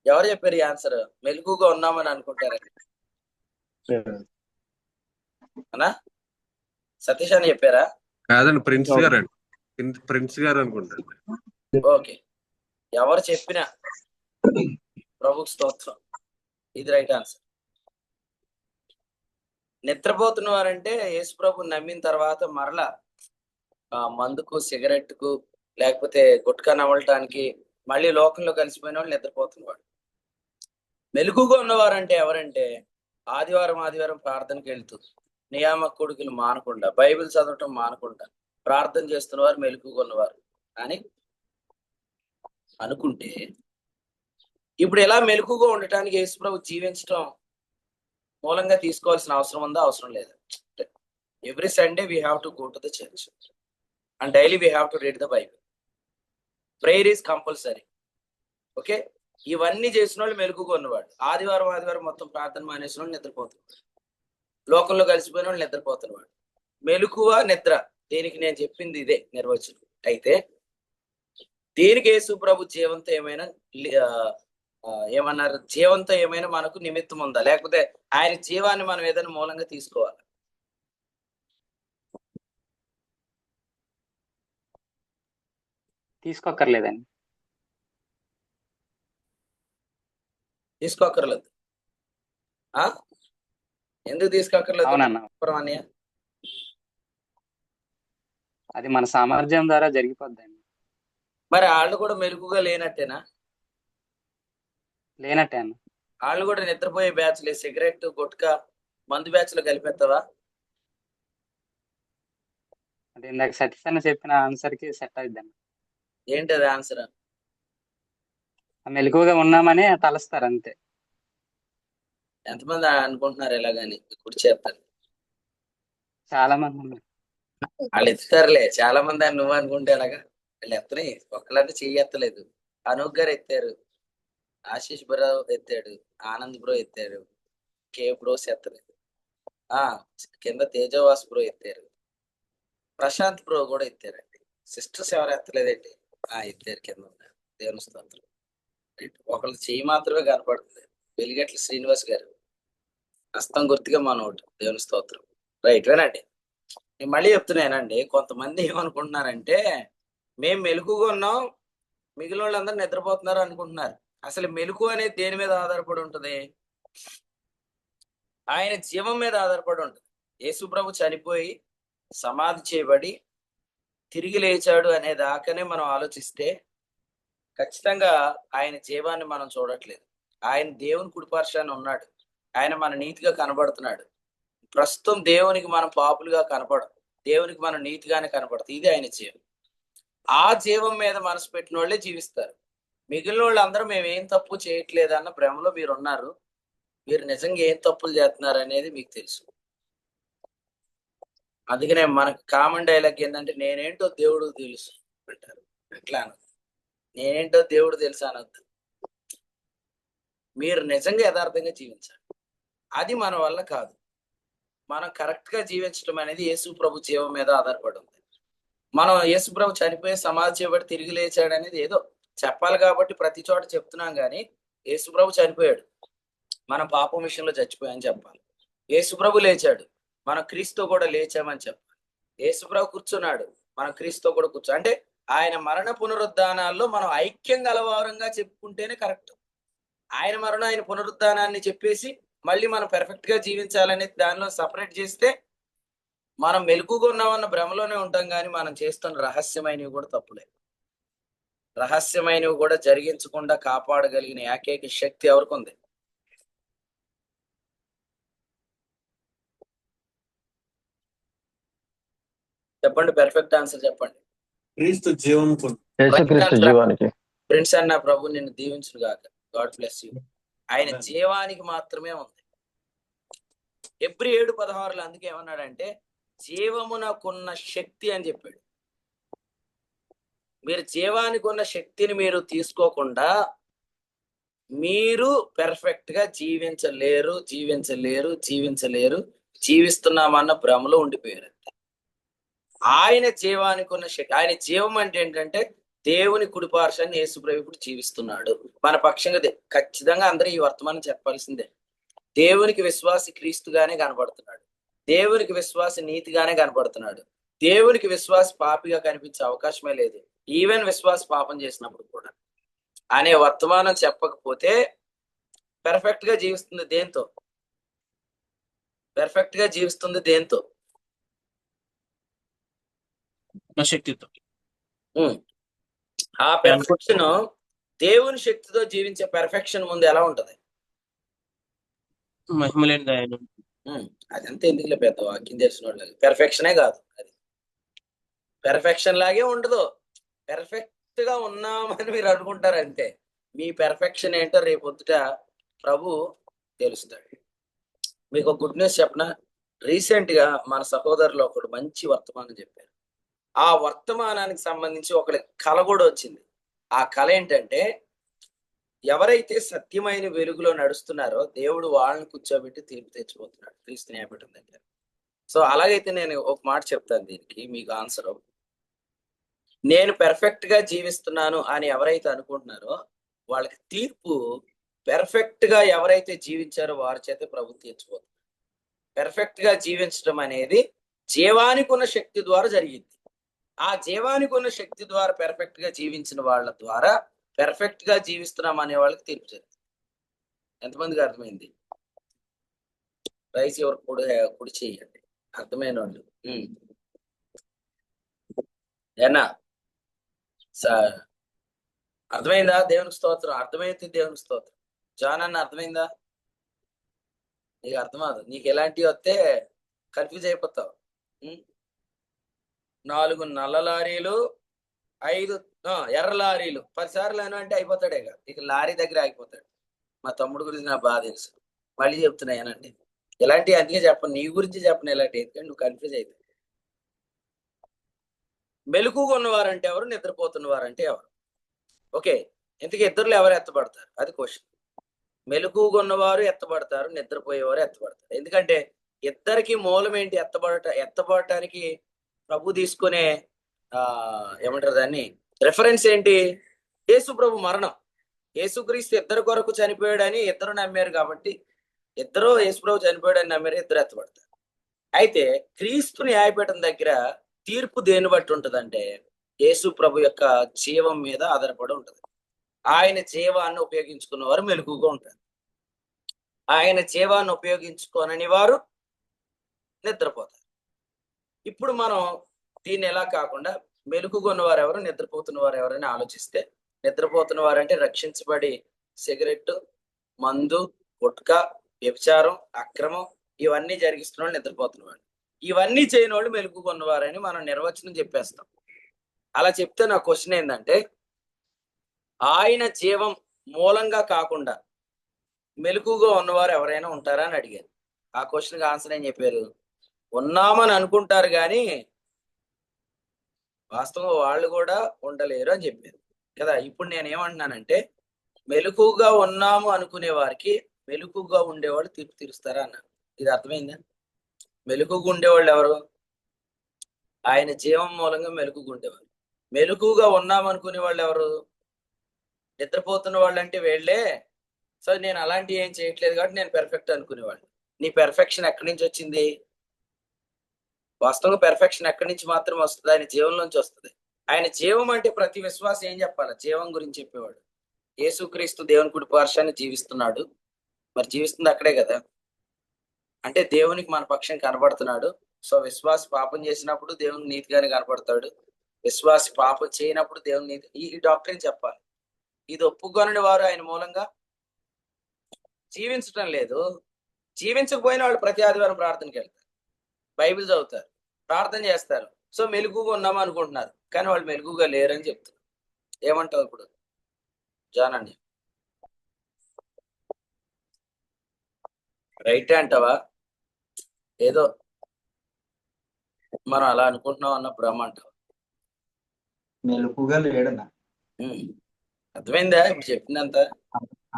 ఎవరు చెప్పారు ఈ ఆన్సర్? మెలకుగా ఉన్నామని అనుకుంటారని అనా? సతీష్ అని చెప్పారా? కాదండి, ప్రిన్స్ గారు అండి, ప్రిన్స్ గారు అనుకుంటాను. ఓకే, ఎవరు చెప్పినా ప్రభుకు స్తోత్రం, ఇది రైట్ ఆన్సర్. నిద్రపోతున్న వారంటే యేసు ప్రభు నమ్మిన తర్వాత మరలా మందుకు, సిగరెట్ కు, లేకపోతే గుట్కా నమలటానికి మళ్ళీ లోకంలో కలిసిపోయిన వాళ్ళు నిద్రపోతున్నవాడు. మెలకుగా ఉన్నవారంటే ఎవరంటే, ఆదివారం ప్రార్థనకి వెళ్తూ నియామక కొడుకులు మానకుండా, బైబిల్ చదవటం మానకుండా ప్రార్థన చేస్తున్న వారు మెలకుగా ఉన్నవారు అని అనుకుంటే, ఇప్పుడు ఎలా మెలకుగా ఉండటానికి యేసుప్రభు జీవించడం మూలంగా తీసుకోవాల్సిన అవసరం ఉందా, అవసరం లేదా? Every Sunday we have to go to the church and daily we have to read the Bible. Prayer is compulsory. Okay, ఇవన్నీ చేసిన వాళ్ళు మెలకుగా ఉన్నవాడు. ఆదివారం మొత్తం ప్రార్థన మానేసిన వాళ్ళు నిద్రపోతున్నాడు. లోకంలో కలిసిపోయిన వాళ్ళు నిద్రపోతున్నవాడు. మెలకువ, నిద్ర, దీనికి నేను చెప్పింది ఇదే నిర్వచనం. అయితే దీనికి యేసు ప్రభు జీవంతో ఏమైనా ఏమన్నారు? జీవంతో ఏమైనా మనకు నిమిత్తం ఉందా, లేకపోతే ఆయన జీవాన్ని మనం ఏదైనా మూలంగా తీసుకోవాలి? తీసుకోక్కర్లేదండి. తీసుకోక్కర్లేదు. ఎందుకు తీసుకోక్కర్లేదు? అవునన్నా, అది మన సామర్థ్యం ద్వారా జరిగిపోద్దండి. మరి వాళ్ళు కూడా మెలుగుగా లేనట్టేనా? లేనట్టే అన్న. వాళ్ళు కూడా నిద్రపోయే బ్యాచ్లే, సిగరెట్, గుట్కా, మందు బ్యాచ్లో కలిపేస్తావా? అంటే ఇందాక సతీష్ అన్న చెప్పిన ఆన్సర్ కి సెట్ అవుద్దండి. ఏంటది ఆన్సర్? మెలకువగా ఉన్నామని తలస్తారు అంతే. ఎంతమంది అనుకుంటున్నారు ఇలాగని కుడి చేస్తారు? చాలా మంది ఉన్నారు. వాళ్ళు ఎత్తుతారులే, చాలా మంది అని నువ్వు అనుకుంటే ఎలాగా? వాళ్ళు ఎత్తని, ఒక్కళ్ళంటే చెయ్యి ఎత్తలేదు. అనూప్ గారు ఎత్తారు, ఆశీష్ బ్రో ఎత్తాడు, ఆనంద్ బ్రో ఎత్తాడు, కే బ్రోస్ ఎత్తలేదు. కింద తేజవాస్ బ్రో ఎత్తారు, ప్రశాంత్ బ్రో కూడా ఎత్తారండి. సిస్టర్స్ ఎవరు ఎత్తలేదండి? ఎత్తారు కింద ఉన్నారు. దేవుని స్తోత్రం. ఒకళ్ళు చెయ్యి మాత్రమే కనపడుతుంది, వెలిగట్ల శ్రీనివాస్ గారు. హస్తం గుర్తుగా మనోడు. దేవుని స్తోత్రం. రైట్ వినండి, నేను మళ్ళీ చెప్తున్నానండి. కొంతమంది ఏమనుకుంటున్నారంటే మేము మెలకుగా ఉన్నాం, మిగిలిన వాళ్ళందరూ నిద్రపోతున్నారు అనుకుంటున్నారు. అసలు మెలకు అనేది దేని మీద ఆధారపడి ఉంటుంది? ఆయన జీవం మీద ఆధారపడి ఉంటుంది. యేసుప్రభు చనిపోయి సమాధి చేయబడి తిరిగి లేచాడు అనే దాకానే మనం ఆలోచిస్తే ఖచ్చితంగా ఆయన జీవాన్ని మనం చూడట్లేదు. ఆయన దేవుని కుడిపార్శ్వాన ఉన్నాడు, ఆయన మన నీతిగా కనబడుతున్నాడు. ప్రస్తుతం దేవునికి మనం పాపులుగా కనపడం, దేవునికి మనం నీతిగానే కనపడుతుంది. ఇది ఆయన జీవం. ఆ జీవం మీద మనసు పెట్టిన వాళ్ళే జీవిస్తారు. మిగిలిన వాళ్ళందరూ మేము ఏం తప్పు చేయట్లేదు అన్న భ్రమలో మీరు ఉన్నారు. మీరు నిజంగా ఏం తప్పులు చేస్తున్నారు అనేది మీకు తెలుసు. అందుకనే మనకు కామన్ డైలాగ్ ఏంటంటే నేనేంటో దేవుడు తెలుసు అంటారు. అట్లా అనొద్దు, నేనేంటో దేవుడు తెలుసు అనొద్దు. మీరు నిజంగా యథార్థంగా జీవించాలి. అది మన వల్ల కాదు. మనం కరెక్ట్ గా జీవించడం అనేది యేసు ప్రభు జీవం మీద ఆధారపడి ఉంది. మనం యేసు ప్రభు చనిపోయి సమాధి చేయబడి తిరిగి లేచాడు అనేది ఏదో చెప్పాలి కాబట్టి ప్రతి చోట చెప్తున్నాం, కానీ యేసు ప్రభు చనిపోయాడు, మనం పాపం విషయంలో చచ్చిపోయామని చెప్పాలి. యేసు ప్రభు లేచాడు, మనం క్రీస్తు కూడా లేచామని చెప్పాలి. యేసు ప్రభు కూర్చున్నాడు, మనం క్రీస్తు కూడా కూర్చో, అంటే ఆయన మరణ పునరుద్ధానాల్లో మనం ఐక్యం గలవారంగా చెప్పుకుంటేనే కరెక్ట్. ఆయన మరణం ఆయన పునరుద్ధానాన్ని చెప్పేసి మళ్ళీ మనం పెర్ఫెక్ట్ గా జీవించాలనే దానిలో సపరేట్ చేస్తే మనం మెలకుగా ఉన్నామన్న భ్రమలోనే ఉంటాం, కానీ మనం చేస్తున్న రహస్యమైనవి కూడా తప్పులే. రహస్యమైనవి కూడా జరిగించకుండా కాపాడగలిగిన ఏకైక శక్తి ఎవరికి ఉంది? చెప్పండి, పెర్ఫెక్ట్ ఆన్సర్ చెప్పండి. క్రీస్తు జీవం ఫ్రెండ్స్ అన్న ప్రభు నిన్ను దీవించును గాక. God bless you. ఆయన జీవానికి మాత్రమే ఉంది. ఎబ్రీ 7:16 అందుకే ఏమన్నాడంటే జీవమునకున్న శక్తి అని చెప్పాడు. మీరు జీవానికి ఉన్న శక్తిని మీరు తీసుకోకుండా మీరు పెర్ఫెక్ట్ గా జీవించలేరు. జీవిస్తున్నామన్న భ్రమలో ఉండిపోయారు. ఆయన జీవానికి ఉన్న శక్తి, ఆయన జీవం అంటే ఏంటంటే దేవుని కుడిపార్శ్వాన్ని యేసుప్రభు ఇప్పుడు జీవిస్తున్నాడు మన పక్షంగా. ఖచ్చితంగా అందరూ ఈ వర్తమానం చెప్పాల్సిందే. దేవునికి విశ్వాసి క్రీస్తుగానే కనబడుతున్నాడు, దేవునికి విశ్వాసి నీతిగానే కనబడుతున్నాడు, దేవునికి విశ్వాసి పాపిగా కనిపించే అవకాశమే లేదు, ఈవెన్ విశ్వాసి పాపం చేసినప్పుడు కూడా అనే వర్తమానం చెప్పకపోతే పెర్ఫెక్ట్ గా జీవిస్తుంది దేంతో? పెర్ఫెక్ట్ గా జీవిస్తుంది దేంతో? శక్తితో. ఆ పెర్ఫెక్షన్ దేవుని శక్తితో జీవించే పెర్ఫెక్షన్ ముందు ఎలా ఉంటది? మహిమలేని అదంతా ఎందుకులే పెద్ద వాక్యం తెలిసిన వాళ్ళకి. పెర్ఫెక్షనే కాదు, అది పెర్ఫెక్షన్ లాగే ఉండదు. పెర్ఫెక్ట్ గా ఉన్నామని మీరు అనుకుంటారు అంతే. మీ పెర్ఫెక్షన్ ఏంటో రేపొద్దుట ప్రభు తెలుస్తాడు. మీకు ఒక గుడ్ న్యూస్ చెప్పనా? రీసెంట్ గా మన సహోదరులు ఒకడు మంచి వర్తమానం చెప్పారు. ఆ వర్తమానానికి సంబంధించి ఒకటి కళ కూడా వచ్చింది. ఆ కళ ఏంటంటే ఎవరైతే సత్యమైన వెలుగులో నడుస్తున్నారో దేవుడు వాళ్ళని కూర్చోబెట్టి తీర్పు తెచ్చిపోతున్నాడు క్రీస్తు న్యాయపీఠం దగ్గర. సో అలాగైతే నేను ఒక మాట చెప్తాను దీనికి మీకు ఆన్సర్. నేను పెర్ఫెక్ట్ గా జీవిస్తున్నాను అని ఎవరైతే అనుకుంటున్నారో వాళ్ళకి తీర్పు పెర్ఫెక్ట్ గా ఎవరైతే జీవించారో వారి చేత ప్రభు తీర్చిపోతుంది. పెర్ఫెక్ట్ గా జీవించడం అనేది జీవానికి ఉన్న శక్తి ద్వారా జరిగింది. ఆ జీవానికి ఉన్న శక్తి ద్వారా పెర్ఫెక్ట్ గా జీవించిన వాళ్ళ ద్వారా పెర్ఫెక్ట్ గా జీవిస్తున్నాం అనే వాళ్ళకి తీర్పు జరుగుతుంది. ఎంతమందికి అర్థమైంది? రైస్ ఎవరు కుడి చేయండి అర్థమైన వాళ్ళు. ఏనా అర్థమైందా? దేవునికి స్తోత్రం. అర్థమైతే దేవునికి స్తోత్రం. జాన్ అన్న అర్థమైందా? నీకు అర్థమవుతుంది. నీకు ఎలాంటివి వస్తే కన్ఫ్యూజ్ అయిపోతావు. 4 నల్ల లారీలు 5 ఎర్ర లారీలు 10 సార్లు అంటే అయిపోతాడే కదా, ఇక లారీ దగ్గర ఆగిపోతాడు. మా తమ్ముడు గురించి నాకు బాగా తెలుసు, మళ్ళీ చెప్తున్నాయనండి. ఇలాంటివి అందుకే చెప్పను, నీ గురించి చెప్పను ఇలాంటి, ఎందుకంటే నువ్వు కన్ఫ్యూజ్ అవుతావు. మెలకుగా ఉన్నవారంటే ఎవరు, నిద్రపోతున్నవారంటే ఎవరు? ఓకే, ఇంతకీ ఇద్దరులో ఎవరు ఎత్తబడతారు, అది క్వశ్చన్. మెలకుగా ఉన్నవారు ఎత్తబడతారు, నిద్రపోయేవారు ఎత్తబడతారు. ఎందుకంటే ఇద్దరికి మూలం ఏంటి? ఎత్తబడటానికి ప్రభు తీసుకునే ఏమంటారు దాన్ని, రెఫరెన్స్ ఏంటి? యేసు ప్రభు మరణం. యేసుక్రీస్తు ఇద్దరు కొరకు చనిపోయాడని ఇద్దరు నమ్మారు కాబట్టి, ఇద్దరు యేసు ప్రభు చనిపోయాడని నమ్మారు, ఇద్దరు ఎత్తబడతారు. అయితే క్రీస్తు న్యాయపీఠం దగ్గర తీర్పు దేని బట్టి ఉంటుందంటే, యేసు ప్రభు యొక్క జీవం మీద ఆధారపడి ఉంటుంది. ఆయన జీవాన్ని ఉపయోగించుకున్న వారు మెలకుగా ఉంటారు, ఆయన జీవాన్ని ఉపయోగించుకోనని వారు నిద్రపోతారు. ఇప్పుడు మనం దీన్ని ఎలా కాకుండా మెలకుగా ఉన్నవారు ఎవరు, నిద్రపోతున్న వారు ఎవరని ఆలోచిస్తే, నిద్రపోతున్న వారు అంటే రక్షించబడి సిగరెట్, మందు, గుట్కా, వ్యభిచారం, అక్రమం ఇవన్నీ జరిగిస్తున్న వాళ్ళు నిద్రపోతున్నవాడు. ఇవన్నీ చేయని వాళ్ళు మెలకుగా ఉన్నవారని మనం నిర్వచనం చెప్పేస్తాం. అలా చెప్తే నా క్వశ్చన్ ఏంటంటే, ఆయన జీవం మూలంగా కాకుండా మెలకుగా ఉన్నవారు ఎవరైనా ఉంటారా అని అడిగారు. ఆ క్వశ్చన్కి ఆన్సర్ ఏం చెప్పారు? ఉన్నామని అనుకుంటారు కానీ వాస్తవం వాళ్ళు కూడా ఉండలేరు అని చెప్పారు కదా. ఇప్పుడు నేను ఏమంటున్నానంటే, మెలకుగా ఉన్నాము అనుకునే వారికి మెలకుగా ఉండేవాళ్ళు తీర్పు తీరుస్తారా అన్నారు. ఇది అర్థమైందా? మెలకుగా ఉండేవాళ్ళు ఎవరు? ఆయన జీవం మూలంగా మెలకుగా ఉండేవారు. మెలకుగా ఉన్నాము అనుకునే వాళ్ళు ఎవరు? నిద్రపోతున్న వాళ్ళు అంటే వీళ్ళే. సో నేను అలాంటివి ఏం చేయట్లేదు కాబట్టి నేను పెర్ఫెక్ట్ అనుకునేవాళ్ళు. నీ పెర్ఫెక్షన్ ఎక్కడి నుంచి వచ్చింది? వాస్తవంగా పెర్ఫెక్షన్ ఎక్కడి నుంచి మాత్రం వస్తుంది? ఆయన జీవం నుంచి వస్తుంది. ఆయన జీవం అంటే ప్రతి విశ్వాసం ఏం చెప్పాలి? జీవం గురించి చెప్పేవాడు. యేసుక్రీస్తు దేవుని కుడి పార్శ్వాన్ని జీవిస్తున్నాడు. మరి జీవిస్తుంది అక్కడే కదా, అంటే దేవునికి మన పక్షం కనబడుతున్నాడు. సో విశ్వాస పాపం చేసినప్పుడు దేవునికి నీతిగానే కనబడతాడు, విశ్వాస పాపం చేయనప్పుడు దేవుని నీతి. ఈ డాక్టరీని చెప్పాలి. ఇది ఒప్పుకొనని వారు ఆయన మూలంగా జీవించటం లేదు. జీవించకపోయిన వాళ్ళు ప్రతి ఆదివారం ప్రార్థనకి వెళ్తారు, బైబిల్ చదువుతారు, ప్రార్థన చేస్తారు. సో మెలకుగా ఉన్నామా అనుకుంటున్నారు, కానీ వాళ్ళు మెలకుగా లేరని చెప్తున్నారు. ఏమంటావు ఇప్పుడు జాన్ అండి? రైటే అంటావా? ఏదో మనం అలా అనుకుంటున్నాం అన్నప్పుడు అమ్మంటావు. మెలకుగా లేడన్నా. అర్థమైందా ఇప్పుడు చెప్పినంత?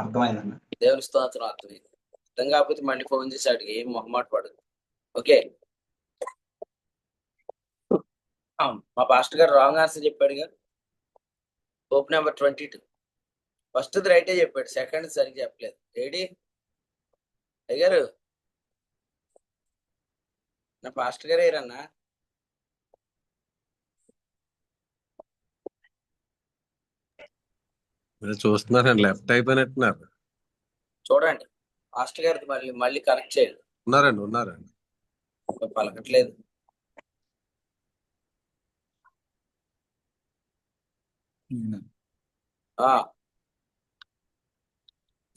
అర్థమైందన్న. దేవుని స్తోత్రం, అర్థమైంది. అర్థం కాకపోతే మళ్ళీ ఫోన్ చేసి అడిగి ఏం మొహమాట పడదు. ఓకే, మా పాస్టర్ గారు రాంగ్ ఆన్సర్ చెప్పాడుగా. ఓప్ నెంబర్ 22 ఫస్ట్ రైటే చెప్పాడు, సెకండ్ సరిగ్గా చెప్పలేదు. ఏడి అయ్యారు? నా పాస్టర్ గారు ఏరన్నా? చూస్తున్నారండి, లెఫ్ట్ అయిపోయినట్టున్నారు. చూడండి, పాస్టర్ గారికి మళ్ళీ కనెక్ట్ చేయండి. ఉన్నారండి. పలకట్లేదు.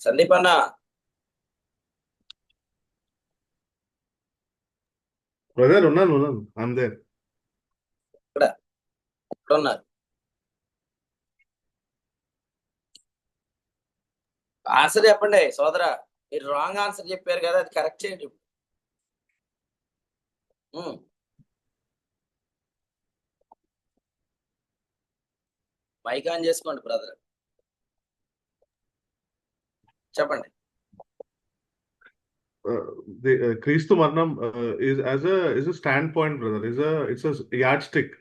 సందీప్ అన్న, బ్రదర్ ఉన్నాను అందే. ఎక్కడున్నారు? ఆన్సర్ చెప్పండి సోదరా. మీరు రాంగ్ ఆన్సర్ చెప్పారు కదా, అది కరెక్ట్ చేయండి. మైక్ ఆన్ చేసుకోండి బ్రదర్, చెప్పండి. క్రీస్తు మరణం is a standpoint, brother. It's a yardstick.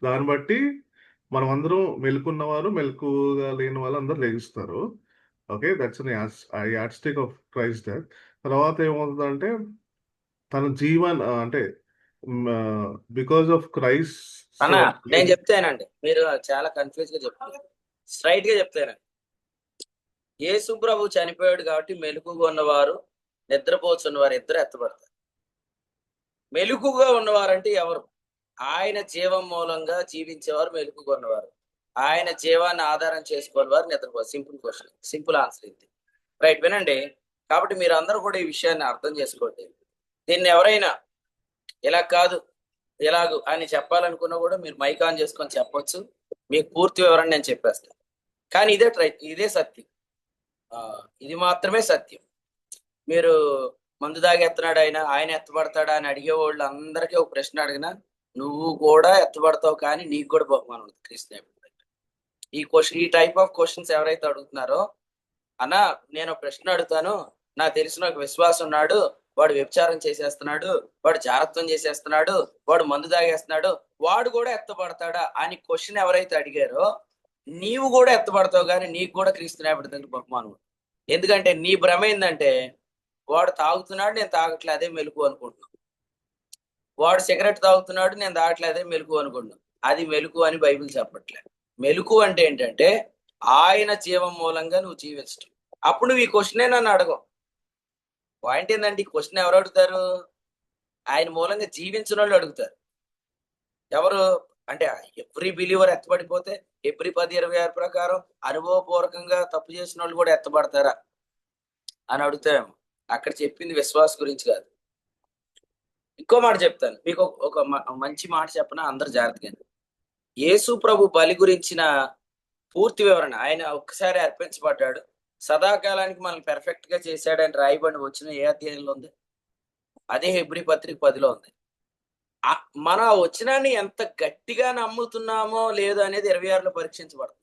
దాన్ని బట్టి మనం అందరం మెలుకున్నవారు, మెలుకుగా లేని వాళ్ళు అందరూ లెగిస్తారు. Okay, that's ad stick of Christ death. తర్వాత ఏమవుతుందంటే తన జీవన్ అంటే బికాస్ ఆఫ్ క్రైస్ట్. అన్న నేను చెప్తానండి, మీరు చాలా కన్ఫ్యూజ్ గా చెప్తారు. స్ట్రైట్ గా చెప్తానండి. యేసు ప్రభు చనిపోయాడు కాబట్టి మెలకుగా ఉన్నవారు, నిద్రపోతున్నవారు ఇద్దరు ఎత్తబడతారు. మెలకుగా ఉన్నవారంటే ఎవరు? ఆయన జీవం మూలంగా జీవించేవారు మెలకుగా ఉన్నవారు. ఆయన జీవాన్ని ఆధారం చేసుకునే వారు నిద్రపోతారు. సింపుల్ క్వశ్చన్, సింపుల్ ఆన్సర్ ఇది. రైట్, వినండి. కాబట్టి మీరు అందరూ కూడా ఈ విషయాన్ని అర్థం చేసుకోండి. దీన్ని ఎవరైనా ఇలా కాదు ఇలాగు అని చెప్పాలనుకున్నా కూడా మీరు మైక్ ఆన్ చేసుకొని చెప్పొచ్చు. మీకు పూర్తి వివరణ నేను చెప్పేస్తాను. కానీ ఇదే సత్యం. ఇది మాత్రమే సత్యం. మీరు మందు దాగి ఎత్తనాడు ఆయన ఎత్తబడతాడా అని అడిగేవాళ్ళు అందరికీ ఒక ప్రశ్న అడిగినా నువ్వు కూడా ఎత్తబడతావు, కానీ నీకు కూడా బహుమానం ఉంది క్రీస్తు. ఈ టైప్ ఆఫ్ క్వశ్చన్స్ ఎవరైతే అడుగుతున్నారో, అన్నా నేను ఒక ప్రశ్న అడుగుతాను, నాకు తెలిసిన ఒక విశ్వాసం ఉన్నాడు, వాడు వ్యభిచారం చేసేస్తున్నాడు, వాడు జారత్వం చేసేస్తున్నాడు, వాడు మందు తాగేస్తున్నాడు, వాడు కూడా ఎత్తబడతాడా అని క్వశ్చన్ ఎవరైతే అడిగారో నీవు కూడా ఎత్తబడతావు, కానీ నీకు కూడా క్రీస్తు దగ్గర బహుమానం. ఎందుకంటే నీ భ్రమ ఏంటంటే వాడు తాగుతున్నాడు, నేను తాగట్లే, అదే మెలుకు అనుకుంటున్నాను. వాడు సిగరెట్ తాగుతున్నాడు, నేను తాగట్లే, అదే మెలుకు అనుకుంటున్నాను. అది మెలుకు అని బైబిల్ చెప్పట్లే. మెలుకు అంటే ఏంటంటే ఆయన జీవం మూలంగా నువ్వు జీవించడం. అప్పుడు నువ్వు ఈ క్వశ్చనే నన్ను అడగవు. పాయింట్ ఏంటంటే ఈ క్వశ్చన్ ఎవరు అడుగుతారు? ఆయన మూలంగా జీవించిన వాళ్ళు అడుగుతారు. ఎవరు అంటే ఎవ్రీ బిలీవర్ ఎత్తబడిపోతే ఎవ్రీ 10:26 ప్రకారం అనుభవపూర్వకంగా తప్పు చేసిన వాళ్ళు కూడా ఎత్తబడతారా అని అడుగుతాము. అక్కడ చెప్పింది విశ్వాస గురించి కాదు. ఇంకో మాట చెప్తాను మీకు, ఒక మంచి మాట చెప్పనా, అందరు జాగ్రత్తగా. యేసు ప్రభు బలి గురించిన పూర్తి వివరణ, ఆయన ఒక్కసారి అర్పించబడ్డాడు, సదాకాలానికి మనల్ని పెర్ఫెక్ట్ గా చేశాడని రాయబడి వచ్చిన ఏ అధ్యాయంలో ఉంది? అదే హెబ్రీ పత్రిక 10లో ఉంది. మన వచనాన్ని ఎంత గట్టిగా నమ్ముతున్నామో లేదో అనేది 26లో పరీక్షించబడుతుంది.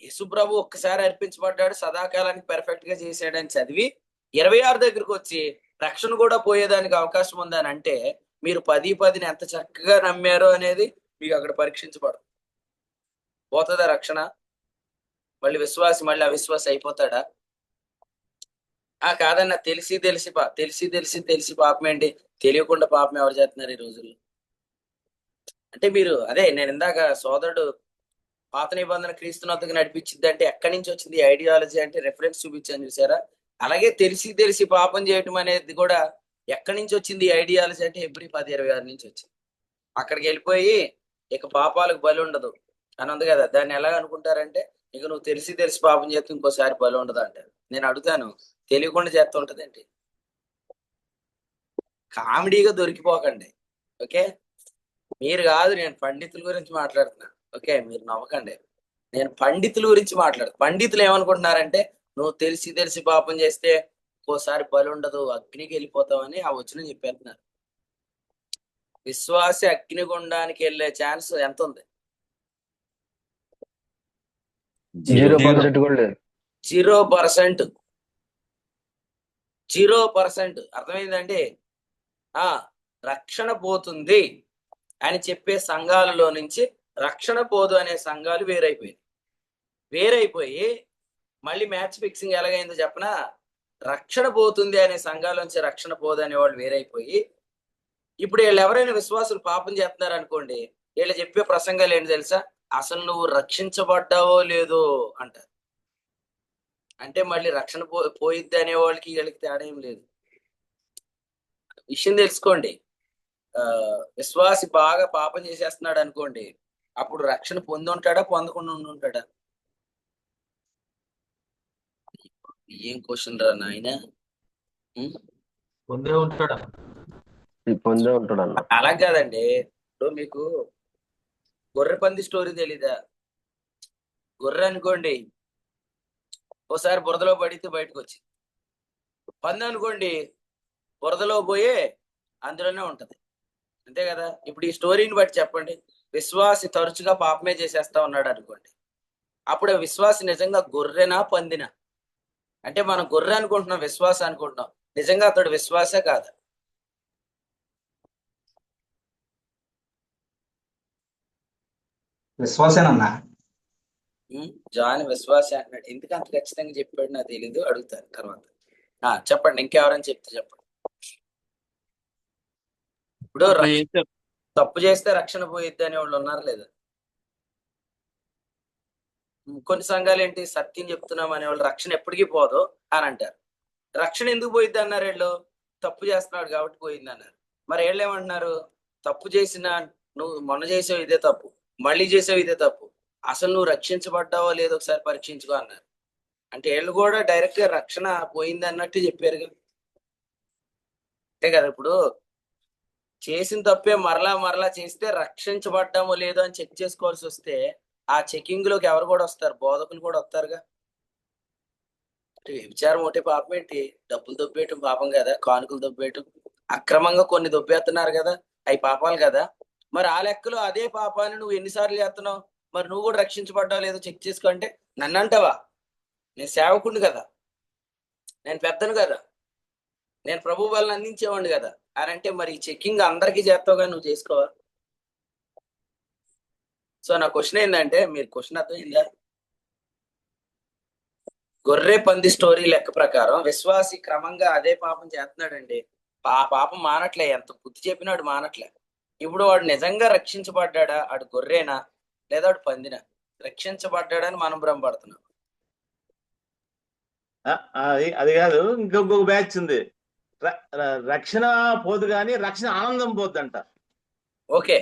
యేసు ప్రభు ఒక్కసారి అర్పించబడ్డాడు, సదాకాలానికి పెర్ఫెక్ట్ గా చేశాడని చదివి 26 దగ్గరకు వచ్చి రక్షణ కూడా పోయేదానికి అవకాశం ఉందని అంటే మీరు 10:10 ఎంత చక్కగా నమ్మారో అనేది మీకు అక్కడ పరీక్షించబడదు. పోతుందా రక్షణ? మళ్ళీ విశ్వాసి మళ్ళీ అవిశ్వాసి అయిపోతాడా? కాదన్న, తెలిసి పాపం ఏంటి? తెలియకుండా పాపం ఎవరు చేస్తున్నారు ఈ రోజుల్లో? అంటే మీరు అదే నేను ఇందాక సోదరుడు పాత నిబంధన క్రీస్తునొద్దకు నడిపించింది అంటే ఎక్కడి నుంచి వచ్చింది ఐడియాలజీ అంటే రెఫరెన్స్ చూపించాను చూసారా? అలాగే తెలిసి పాపం చేయటం అనేది కూడా ఎక్కడి నుంచి వచ్చింది ఐడియాలజీ అంటే హెబ్రీ 10:26 నుంచి వచ్చింది. అక్కడికి వెళ్ళిపోయి ఇక పాపాలకు బలి ఉండదు అని ఉంది కదా. దాన్ని ఎలా అనుకుంటారంటే ఇక నువ్వు తెలిసి పాపం చేస్తే ఇంకోసారి బలి ఉండదు అంటారు. నేను అడుగుతాను, తెలియకుండా చేస్తూ ఉంటదేంటి? కామెడీగా దొరికిపోకండి, ఓకే? మీరు కాదు, నేను పండితుల గురించి మాట్లాడుతున్నా, ఓకే? మీరు నవ్వకండి. నేను పండితుల గురించి మాట్లాడుతున్నా. పండితులు ఏమనుకుంటున్నారంటే నువ్వు తెలిసి పాపం చేస్తే ఇంకోసారి బలి ఉండదు, అగ్నికి వెళ్ళిపోతావని ఆ వచనం చెప్పేస్తున్నారు. విశ్వాసి అగ్నిగుండానికి వెళ్ళే ఛాన్స్ ఎంత ఉంది? 0% కూడా లేదు. 0%. అర్థమైందండి? రక్షణ పోతుంది అని చెప్పే సంఘాలలో నుంచి రక్షణ పోదు అనే సంఘాలు వేరైపోయి మళ్ళీ మ్యాచ్ ఫిక్సింగ్ ఎలాగైందో చెప్పనా? రక్షణ పోతుంది అనే సంఘాల నుంచి రక్షణ పోదు అనే వాళ్ళు వేరైపోయి ఇప్పుడు వీళ్ళు ఎవరైనా విశ్వాసులు పాపం చేస్తున్నారు అనుకోండి, వీళ్ళు చెప్పే ప్రసంగాలు ఏంటి తెలుసా? అసలు నువ్వు రక్షించబడ్డావో లేదో అంటారు. అంటే మళ్ళీ రక్షణ పోయిద్ది అనే వాళ్ళకి వీళ్ళకి తేడా ఏం లేదు. విషయం తెలుసుకోండి. విశ్వాసి బాగా పాపం చేసేస్తున్నాడు అనుకోండి, అప్పుడు రక్షణ పొంది ఉంటాడా పొందకుండా ఉంటాడా? ఏం క్వశ్చన్ రా నాయన? పొందే ఉంటాడు అన్న. అలా కాదండి. ఇప్పుడు మీకు గొర్రె పంది స్టోరీ తెలీదా? గొర్రె అనుకోండి ఓసారి బురదలో పడితే బయటకు వచ్చి, పంది అనుకోండి బురదలో పోయే అందులోనే ఉంటది, అంతే కదా? ఇప్పుడు ఈ స్టోరీని బట్టి చెప్పండి, విశ్వాసి తరచుగా పాపమే చేసేస్తా ఉన్నాడు అనుకోండి, అప్పుడు విశ్వాసి నిజంగా గొర్రెనా పందినా? అంటే మనం గొర్రె అనుకుంటున్నాం, విశ్వాసం అనుకుంటున్నాం, నిజంగా అతడు విశ్వాసే కాదు. విశ్వాసేనన్నా. జాన్ విశ్వాసే అన్నాడు. ఎందుకు అంత ఖచ్చితంగా చెప్పాడు నాకు తెలీదు, అడుగుతాను తర్వాత. చెప్పండి, ఇంకెవరని చెప్తే చెప్పండి. ఇప్పుడు తప్పు చేస్తే రక్షణ పోయిద్ది అనే వాళ్ళు ఉన్నారు లేదా? కొన్ని సంఘాలు ఏంటి, సత్యం చెప్తున్నాం అనేవాళ్ళు రక్షణ ఎప్పటికీ పోదు అని అంటారు. రక్షణ ఎందుకు పోయిద్ది అన్నారు వీళ్ళు? తప్పు చేస్తున్నాడు కాబట్టి పోయింది అన్నారు. మరి వీళ్ళు ఏమంటున్నారు? తప్పు చేసిన నువ్వు మొన్న చేసావు ఇదే తప్పు, మళ్ళీ చేసావు ఇదే తప్పు, అసలు నువ్వు రక్షించబడ్డావో లేదో ఒకసారి పరీక్షించుకో అన్నారు. అంటే వీళ్ళు కూడా డైరెక్ట్ గా రక్షణ పోయింది అన్నట్టు చెప్పారు కదా, అంతే కదా? ఇప్పుడు చేసిన తప్పే మరలా మరలా చేస్తే రక్షించబడ్డామో లేదో అని చెక్ చేసుకోవాల్సి వస్తే ఆ చెకింగ్ లోకి ఎవరు కూడా వస్తారు? బోధకులు కూడా వస్తారుగా. వ్యభిచారం ఒకటి పాపం ఏంటి? డబ్బులు దొబ్బేయటం పాపం కదా, కానుకలు దొబ్బేయటం, అక్రమంగా కొన్ని దొబ్బేస్తున్నారు కదా, అవి పాపాలు కదా. మరి ఆ లెక్కలో అదే పాపాన్ని నువ్వు ఎన్నిసార్లు చేస్తున్నావు? మరి నువ్వు కూడా రక్షించబడ్డావు లేదో చెక్ చేసుకో అంటే నన్ను అంటావా? నేను సేవకుడిని కదా, నేను పెద్దను కదా, నేను ప్రభు వాళ్ళని అందించేవాడిని కదా అని అంటే మరి చెకింగ్ అందరికీ చేస్తావుగా, నువ్వు చేసుకోవా? సో నా క్వశ్చన్ ఏంటంటే, మీరు క్వశ్చన్ అర్థమైందా? గొర్రె పంది స్టోరీ లెక్క ప్రకారం విశ్వాసి క్రమంగా అదే పాపం చేస్తున్నాడండి. ఆ పాపం మానట్లే, ఎంత బుద్ధి చెప్పినాడు మానట్లే. ఇప్పుడు వాడు నిజంగా రక్షించబడ్డా? ఆడు గొర్రెనా లేదా వాడు పందినా? రక్షించబడ్డాడని మనం భ్రమపడుతున్నాం. అది కాదు, ఇంకొక బ్యాచ్ ఉంది. రక్షణ పోదు కానీ రక్షణ ఆనందం పోద్దంట. ఓకే,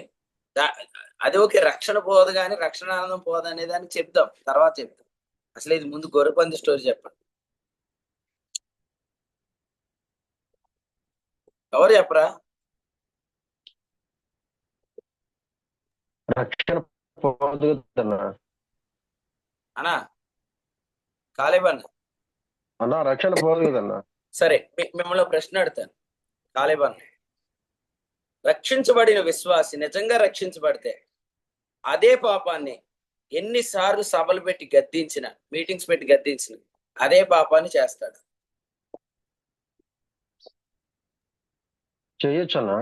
అది ఓకే, రక్షణ పోదు కానీ రక్షణ ఆనందం పోదు అనే దాన్ని చెప్దాం, తర్వాత చెప్తాం. అసలు ఇది ముందు గొర్రె పంది స్టోరీ చెప్పండి. ఎవరు చెప్పరా? రక్షణ పోదు అన్నా కాలేబన్న అన్న, రక్షణ పోదు కదన్నా. సరే, మిమ్మల్ని ప్రశ్న అడుగుతాను. కాలేబన్న, రక్షించబడిన విశ్వాసి నిజంగా రక్షించబడితే అదే పాపాన్ని ఎన్నిసార్లు సభలు పెట్టి గద్దించిన, మీటింగ్స్ పెట్టి గద్దించిన అదే పాపాన్ని చేస్తాడు? చెయ్యొచ్చు అన్న.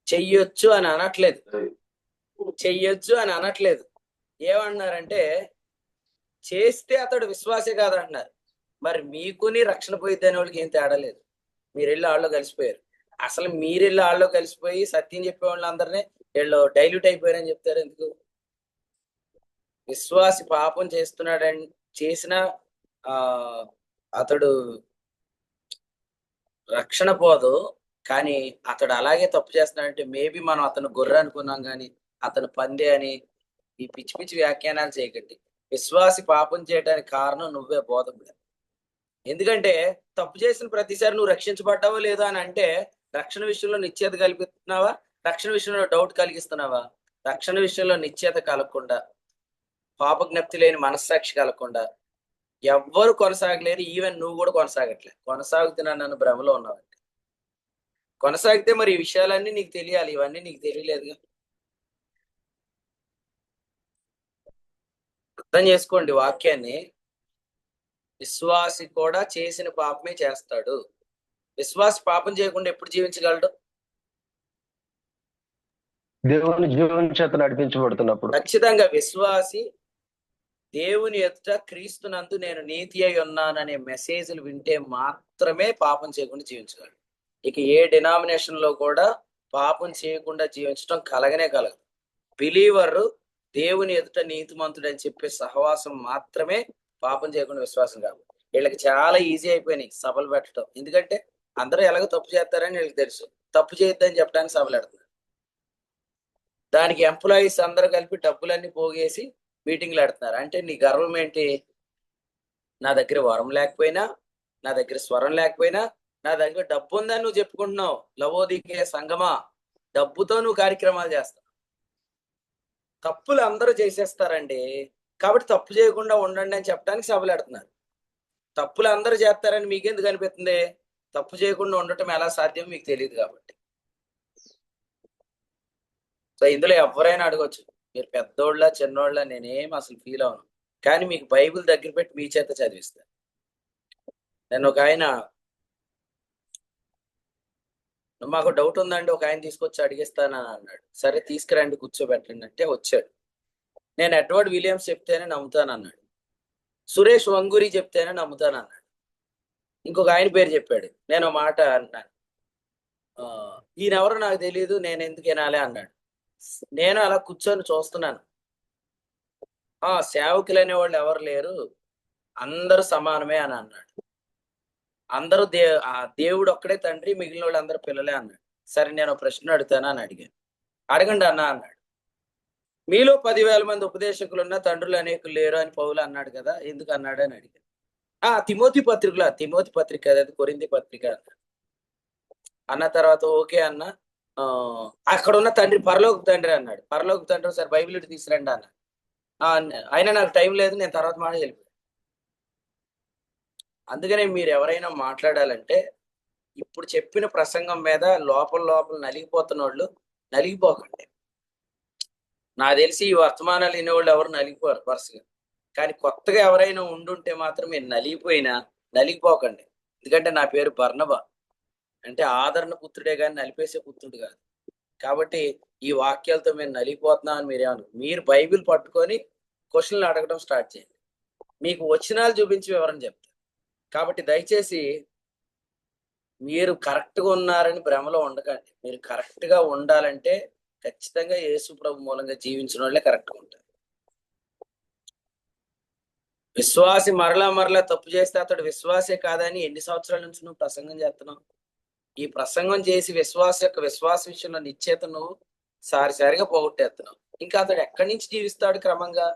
చెయ్యొచ్చు అని అనట్లేదు, చెయ్యొచ్చు అని అనట్లేదు. ఏమన్నారంటే చేస్తే అతడు విశ్వాసే కాదంటున్నారు. మరి మీకుని రక్షణ పోయిద్ది అనే వాళ్ళకి ఏం తేడా లేదు. మీరు వెళ్ళి వాళ్ళలో కలిసిపోయారు. అసలు మీరు వెళ్ళి వాళ్ళలో కలిసిపోయి సత్యం చెప్పే వాళ్ళందరినీ వీళ్ళు డైల్యూట్ అయిపోయారని చెప్తారు ఎందుకు? విశ్వాసి పాపం చేస్తున్నాడని చేసిన అతడు రక్షణ పోదు, కానీ అతడు అలాగే తప్పు చేస్తున్నాడంటే మేబీ మనం అతను గొర్రె అనుకున్నాం, కానీ అతను పందే అని ఈ పిచ్చి పిచ్చి వ్యాఖ్యానాలు చేయకండి. విశ్వాసి పాపం చేయడానికి కారణం నువ్వే, బోధకుడు. ఎందుకంటే తప్పు చేసిన ప్రతిసారి నువ్వు రక్షించబడ్డావో లేదో అని అంటే రక్షణ విషయంలో నిశ్చేత కల్పిస్తున్నావా? రక్షణ విషయంలో డౌట్ కలిగిస్తున్నావా? రక్షణ విషయంలో నిశ్చేత కలగకుండా, పాపజ్ఞప్తి లేని మనస్సాక్షి కలగకుండా ఎవ్వరు కొనసాగలేరు. ఈవెన్ నువ్వు కూడా కొనసాగట్లేదు. కొనసాగుతున్నా నన్ను భ్రమలో ఉన్నావంటే కొనసాగితే మరి ఈ విషయాలన్నీ నీకు తెలియాలి. ఇవన్నీ నీకు తెలియలేదుగా. అర్థం చేసుకోండి వాక్యాన్ని. విశ్వాసి కూడా చేసిన పాపమే చేస్తాడు. విశ్వాసి పాపం చేయకుండా ఎప్పుడు జీవించగలడు? దేవుని జీవన చేత నడిపించబడుతున్నప్పుడు. ఖచ్చితంగా విశ్వాసి దేవుని ఎదుట క్రీస్తునందు నేను నీతి అయి ఉన్నాననే మెసేజ్లు వింటే మాత్రమే పాపం చేయకుండా జీవించగలడు. ఇక ఏ డినామినేషన్ లో కూడా పాపం చేయకుండా జీవించడం కలగనే కలగదు. బిలీవర్ దేవుని ఎదుట నీతిమంతుడు అని చెప్పే సహవాసం మాత్రమే పాపం చేయకుండా విశ్వాసం కాదు. వీళ్ళకి చాలా ఈజీ అయిపోయినాయి సభలు పెట్టడం. ఎందుకంటే అందరూ ఎలాగో తప్పు చేస్తారని వీళ్ళకి తెలుసు. తప్పు చేయొద్దని చెప్పడానికి సభలు పెడుతున్నారు. దానికి ఎంప్లాయీస్ అందరూ కలిపి డబ్బులన్నీ పోగేసి మీటింగ్లు పెడుతున్నారు. అంటే నీ గర్వం ఏంటి? నా దగ్గర వరం లేకపోయినా, నా దగ్గర స్వరం లేకపోయినా, నా దగ్గర డబ్బు ఉందని నువ్వు చెప్పుకుంటున్నావు. లవోదికే సంగమా, డబ్బుతో నువ్వు కార్యక్రమాలు చేస్తావు. తప్పులు అందరూ చేసేస్తారండి, కాబట్టి తప్పు చేయకుండా ఉండండి అని చెప్పడానికి సభలు పెడుతున్నారు. తప్పులు అందరూ చేస్తారని మీకెందుకు అనిపిస్తుంది? తప్పు చేయకుండా ఉండటం ఎలా సాధ్యం మీకు తెలియదు కాబట్టి. సో ఇందులో ఎవరైనా అడగొచ్చు, మీరు పెద్దోళ్ళ చిన్నోళ్ళ, నేనేం అసలు ఫీల్ అవను, కానీ మీకు బైబిల్ దగ్గర పెట్టి మీ చేత చదివిస్తాను. నేను ఒక ఆయన, మాకు డౌట్ ఉందండి, ఒక ఆయన తీసుకొచ్చి అడిగిస్తానని అన్నాడు. సరే తీసుకురండి, కూర్చోబెట్టండి అంటే వచ్చాడు. నేను ఎడ్వర్డ్ విలియమ్స్ చెప్తేనే నమ్ముతాను అన్నాడు. సురేష్ వంగూరి చెప్తేనే నమ్ముతాను అన్నాడు. ఇంకొక ఆయన పేరు చెప్పాడు. నేను మాట అన్నాను, ఈయనెవరో నాకు తెలియదు, నేను ఎందుకు వినాలి అన్నాడు. నేను అలా కూర్చొని చూస్తున్నాను. సేవకులు అనేవాళ్ళు ఎవరు లేరు, అందరూ సమానమే అని అన్నాడు. అందరూ దేవుడు ఒక్కడే తండ్రి, మిగిలిన వాళ్ళు అందరూ పిల్లలే అన్నాడు. సరే నేను ప్రశ్న అడుగుతాను అని అడిగాను. అడగండి అన్నా అన్నాడు. మీలో 10,000 మంది ఉపదేశకులు ఉన్న తండ్రులు అనేకులు లేరు అని పౌలు అన్నాడు కదా, ఎందుకు అన్నాడు అని అడిగాను. తిమోతి పత్రిక, తిమోతి పత్రిక అది కొరింథీ పత్రిక అన్నాడు. అన్న తర్వాత ఓకే అన్న. అక్కడ ఉన్న తండ్రి పరలోక తండ్రి అన్నాడు. పరలోక తండ్రి సార్ బైబిల్ ఇటు తీసుకురండి అన్న. అయినా నాకు టైం లేదు, నేను తర్వాత మాట వెళ్ళిపోయాను. అందుకనే మీరు ఎవరైనా మాట్లాడాలంటే ఇప్పుడు చెప్పిన ప్రసంగం మీద లోపల నలిగిపోతున్న వాళ్ళు నలిగిపోకండి. నాకు తెలిసి ఈ వర్తమానాలు వినేవాళ్ళు ఎవరు నలిగిపోరు వరుసగా. కానీ కొత్తగా ఎవరైనా ఉండుంటే మాత్రం మీరు నలిగిపోకండి. ఎందుకంటే నా పేరు బర్నబా, అంటే ఆదరణ పుత్రుడే కానీ నలిపేసే పుత్రుడు కాదు. కాబట్టి ఈ వాక్యాలతో మేము నలిగిపోతున్నామని మీరు బైబిల్ పట్టుకొని క్వశ్చన్లు అడగడం స్టార్ట్ చేయండి. మీకు వచనాలు చూపించి వివరం చెప్తారు. కాబట్టి దయచేసి మీరు కరెక్ట్గా ఉన్నారని భ్రమలో ఉండకండి. మీరు కరెక్ట్గా ఉండాలంటే ఖచ్చితంగా యేసు ప్రభు మూలంగా జీవించిన వాళ్ళే కరెక్ట్గా ఉంటారు. విశ్వాసి మరలా తప్పు చేస్తే అతడు విశ్వాసే కాదని ఎన్ని సంవత్సరాల నుంచి నువ్వు ప్రసంగం చేస్తున్నావు? ఈ ప్రసంగం చేసి విశ్వాస విషయంలో నిశ్చేత నువ్వు సారిసారిగా పోగొట్టేస్తున్నావు. ఇంకా అతడు ఎక్కడి నుంచి జీవిస్తాడు క్రమంగా?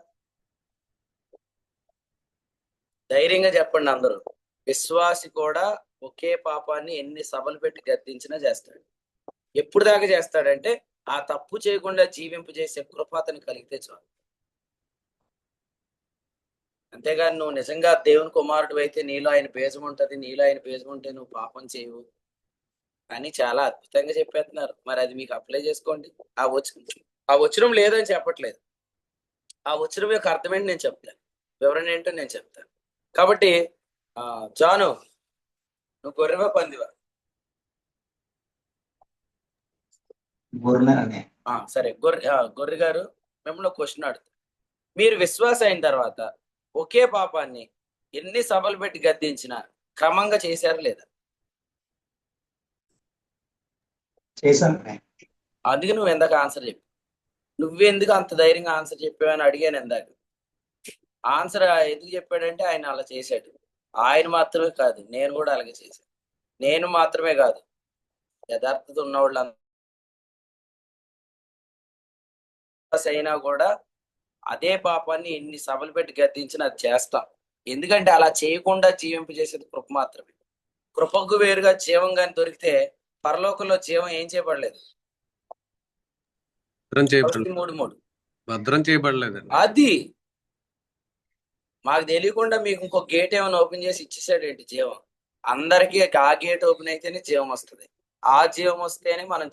ధైర్యంగా చెప్పండి అందరూ. విశ్వాసి కూడా ఒకే పాపాన్ని ఎన్ని సభలు పెట్టి గద్దించినా చేస్తాడు. ఎప్పుడు దాకా చేస్తాడంటే ఆ తప్పు చేయకుండా జీవింపు చేసే కృప అతనికి కలిగితే చాలు. అంతేగాని నువ్వు నిజంగా దేవుని కుమారుడు అయితే నీలో ఆయన బీజం ఉంటది, నీలో ఆయన బీజం ఉంటే నువ్వు పాపం చేయవు అని చాలా అద్భుతంగా చెప్పేస్తున్నారు. మరి అది మీకు అప్లై చేసుకోండి. ఆ వచనం లేదని చెప్పట్లేదు. ఆ వచనం యొక్క అర్థం ఏంటి నేను చెప్తాను, వివరణ ఏంటో నేను చెప్తాను. కాబట్టి జాను, నువ్వు గొర్రెవా పందివా? సరే, గొర్రె గారు మిమ్మల్ని క్వశ్చన్ అడుగుతారు. మీరు విశ్వాసం అయిన తర్వాత ఒకే పాపాన్ని ఎన్ని సభలు పెట్టి గద్దించినా క్రమంగా చేశారు లేదా? చేశాను. అందుకే నువ్వు ఎందాక ఆన్సర్ చెప్పు. నువ్వెందుకు అంత ధైర్యంగా ఆన్సర్ చెప్పావని అడిగాను ఎందాక. ఆన్సర్ ఎందుకు చెప్పాడంటే ఆయన అలా చేశాడు. ఆయన మాత్రమే కాదు, నేను కూడా అలాగే చేశాను. నేను మాత్రమే కాదు, యథార్థత ఉన్నవాళ్ళు అయినా కూడా అదే పాపాన్ని ఎన్ని సభలు పెట్టి గద్దించినా అది చేస్తాం. ఎందుకంటే అలా చేయకుండా జీవింపు చేసేది కృప మాత్రమే. కృపకు వేరుగా జీవం కానీ దొరికితే పరలోకంలో జీవం ఏం చేయబడలేదు. భద్రం చేయబడలేదు. అది మాకు తెలియకుండా మీకు ఇంకో గేట్ ఏమైనా ఓపెన్ చేసి ఇచ్చేసాడు ఏంటి జీవం? అందరికీ ఆ గేట్ ఓపెన్ అయితేనే జీవం వస్తుంది. ఆ జీవం వస్తేనే మనం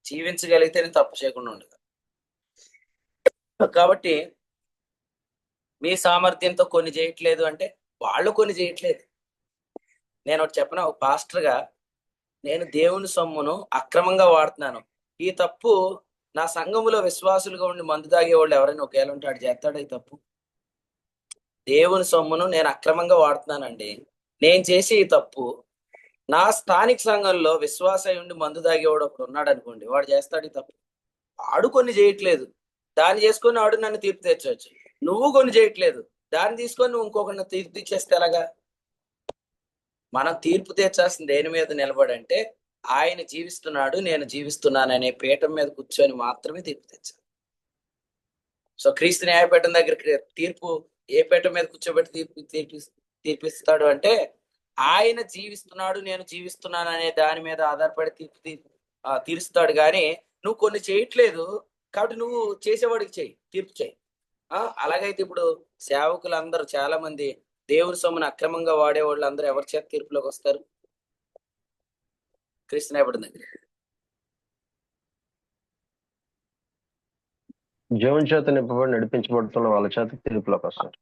జీవించగలిగితేనే తప్పు చేయకుండా ఉండదు. కాబట్టి మీ సామర్థ్యంతో కొన్ని చేయట్లేదు అంటే వాళ్ళు కొన్ని చేయట్లేదు. నేను ఒకటి చెప్పనా, ఒక పాస్టర్గా నేను దేవుని సొమ్మును అక్రమంగా వాడుతున్నాను. ఈ తప్పు నా సంఘములో విశ్వాసులుగా ఉండి మందు తాగేవాళ్ళు ఎవరైనా ఒకవేళ ఉంటాడు చేస్తాడు ఈ తప్పు. దేవుని సొమ్మును నేను అక్రమంగా వాడుతున్నానండి. నేను చేసి ఈ తప్పు నా స్థానిక సంఘంలో విశ్వాస ఉండి మందు తాగేవాడు ఒకడు ఉన్నాడు అనుకోండి, వాడు చేస్తాడు ఈ తప్పు. వాడు కొన్ని చేయట్లేదు, దాన్ని చేసుకొని వాడు నన్ను తీర్పు తెచ్చవచ్చు. నువ్వు కొన్ని చేయట్లేదు, దాన్ని తీసుకొని నువ్వు ఇంకొకరిని తీర్పు తెచ్చేస్తే ఎలాగా? మనం తీర్పు తెచ్చాల్సిన దేని మీద నిలబడంటే ఆయన జీవిస్తున్నాడు, నేను జీవిస్తున్నాను అనే పీఠం మీద కూర్చొని మాత్రమే తీర్పు తెచ్చాను. సో క్రీస్తు న్యాయపీఠం దగ్గర తీర్పు ఏ పీఠం మీద కూర్చోబెట్టి తీర్పిస్తాడు అంటే ఆయన జీవిస్తున్నాడు, నేను జీవిస్తున్నాను అనే దాని మీద ఆధారపడి తీరుస్తాడు. కానీ నువ్వు కొన్ని చేయట్లేదు కాబట్టి నువ్వు చేసేవాడికి చెయ్యి, తీర్పు చెయ్యి. అలాగైతే ఇప్పుడు సేవకులందరూ చాలా మంది దేవుని సొమ్మును అక్రమంగా వాడేవాళ్ళు అందరూ ఎవరి చేత తీర్పులోకి వస్తారు? క్రీస్తు న్యాయపీఠం దగ్గర జీవన చేత నింపబడి నడిపించబడుతున్న వాళ్ళ చేత తీర్పులోకి వస్తారు.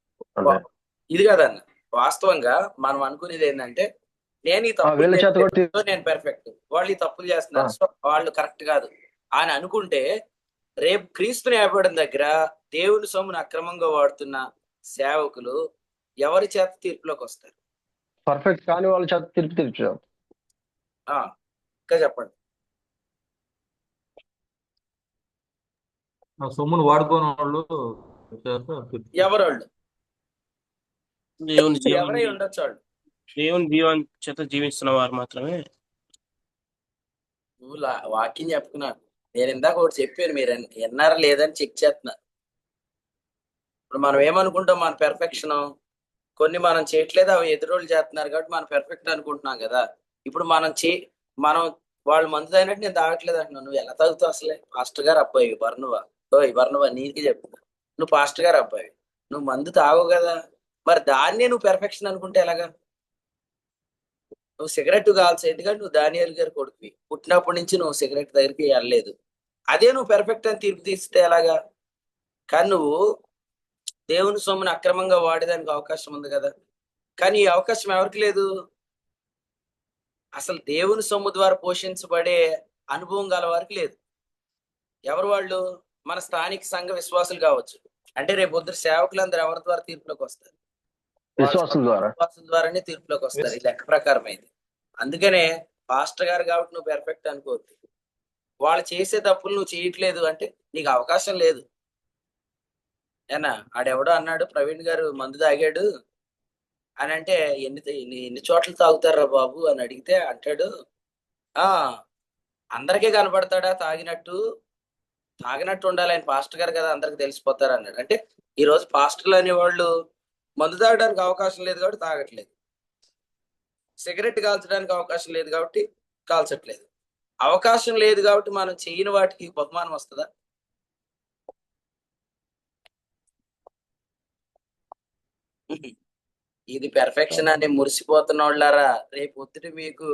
ఇది కదన్న, వాస్తవంగా మనం అనుకునేది ఏంటంటే నేను ఈ తప్పు నేను పెర్ఫెక్ట్, వాళ్ళు ఈ తప్పులు చేస్తున్నారు, సో వాళ్ళు కరెక్ట్ కాదు అని అనుకుంటే రేపు క్రీస్తు న్యాయపీఠం దగ్గర దేవుని సొమ్మును అక్రమంగా వాడుతున్న సేవకులు ఎవరి చేత తీర్పులోకి వస్తారు? పర్ఫెక్ట్ కానీ వాళ్ళ చేత తీర్పు ఇంకా చెప్పండి. సొమ్మును వాడుకోని వాళ్ళు ఎవరోళ్ళు ఎవరై ఉండొచ్చు, వాళ్ళు దేవుని జీవం చేత జీవిస్తున్న వారు మాత్రమే. నువ్వు వాక్యం చెప్పుకున్నాను, నేను ఇందాక ఒకటి చెప్పాను, మీరు ఎన్నారా లేదని చెక్ చేస్తున్నారు. ఇప్పుడు మనం ఏమనుకుంటాం, మన పెర్ఫెక్షన్ కొన్ని మనం చేయట్లేదు, అవి ఎదురోళ్ళు చేస్తున్నారు కాబట్టి మనం పెర్ఫెక్ట్ అనుకుంటున్నాం కదా. ఇప్పుడు మనం వాళ్ళు మందు తాగినట్టు నేను తాగట్లేదు అంటున్నాను. నువ్వు ఎలా తాగుతావు అసలే? పాస్టర్ గారు అబ్బాయి వర్ణవా? వర్ణవా నీకే చెప్తున్నా, నువ్వు పాస్టర్ గారు అబ్బాయి, నువ్వు మందు తాగవు కదా, మరి దాన్నే నువ్వు పెర్ఫెక్షన్ అనుకుంటే ఎలాగా? నువ్వు సిగరెట్ కాల్చు, ఎందుకంటే నువ్వు దానియేలు గారి కొడుకువి, పుట్టినప్పటి నుంచి నువ్వు సిగరెట్ దగ్గరికి వెళ్ళలేదు. అదే నువ్వు పెర్ఫెక్ట్ అని తీర్పు తీస్తే ఎలాగా? కానీ నువ్వు దేవుని సొమ్ముని అక్రమంగా వాడేదానికి అవకాశం ఉంది కదా. కానీ ఈ అవకాశం ఎవరికి లేదు? అసలు దేవుని సొమ్ము ద్వారా పోషించబడే అనుభవం గల వారికి లేదు. ఎవరు వాళ్ళు? మన స్థానిక సంఘ విశ్వాసులు కావచ్చు. అంటే రేపు పొద్దున సేవకులందరూ ఎవరి ద్వారా తీర్పులోకి వస్తారు? విశ్వాసం ద్వారా. విశ్వాసం ద్వారానే తీర్పులోకి వస్తారు. ఈ లెక్క ప్రకారం అయితే. అందుకనే పాస్టర్ గారు కాబట్టి నువ్వు పెర్ఫెక్ట్ అనుకోవద్దు. వాళ్ళు చేసే తప్పులు నువ్వు చేయట్లేదు అంటే నీకు అవకాశం లేదు. ఏనా ఆడెవడో అన్నాడు, ప్రవీణ్ గారు మందు తాగాడు అని అంటే, ఎన్ని చోట్ల తాగుతారా బాబు అని అడిగితే అంటాడు, అందరికీ కనపడతాడా తాగినట్టు ఉండాలి, ఆయన పాస్టర్ గారు కదా అందరికి తెలిసిపోతారు అన్నాడు. అంటే ఈ రోజు పాస్టర్లు అనేవాళ్ళు మందు తాగడానికి అవకాశం లేదు కాబట్టి తాగట్లేదు, సిగరెట్ కాల్చడానికి అవకాశం లేదు కాబట్టి కాల్చట్లేదు. అవకాశం లేదు కాబట్టి మనం చేయని వాటికి బహుమానం వస్తుందా? ఇది పెర్ఫెక్షన్ అని మురిసిపోతున్న వాళ్ళారా, రేపు ఒత్తిడి మీకు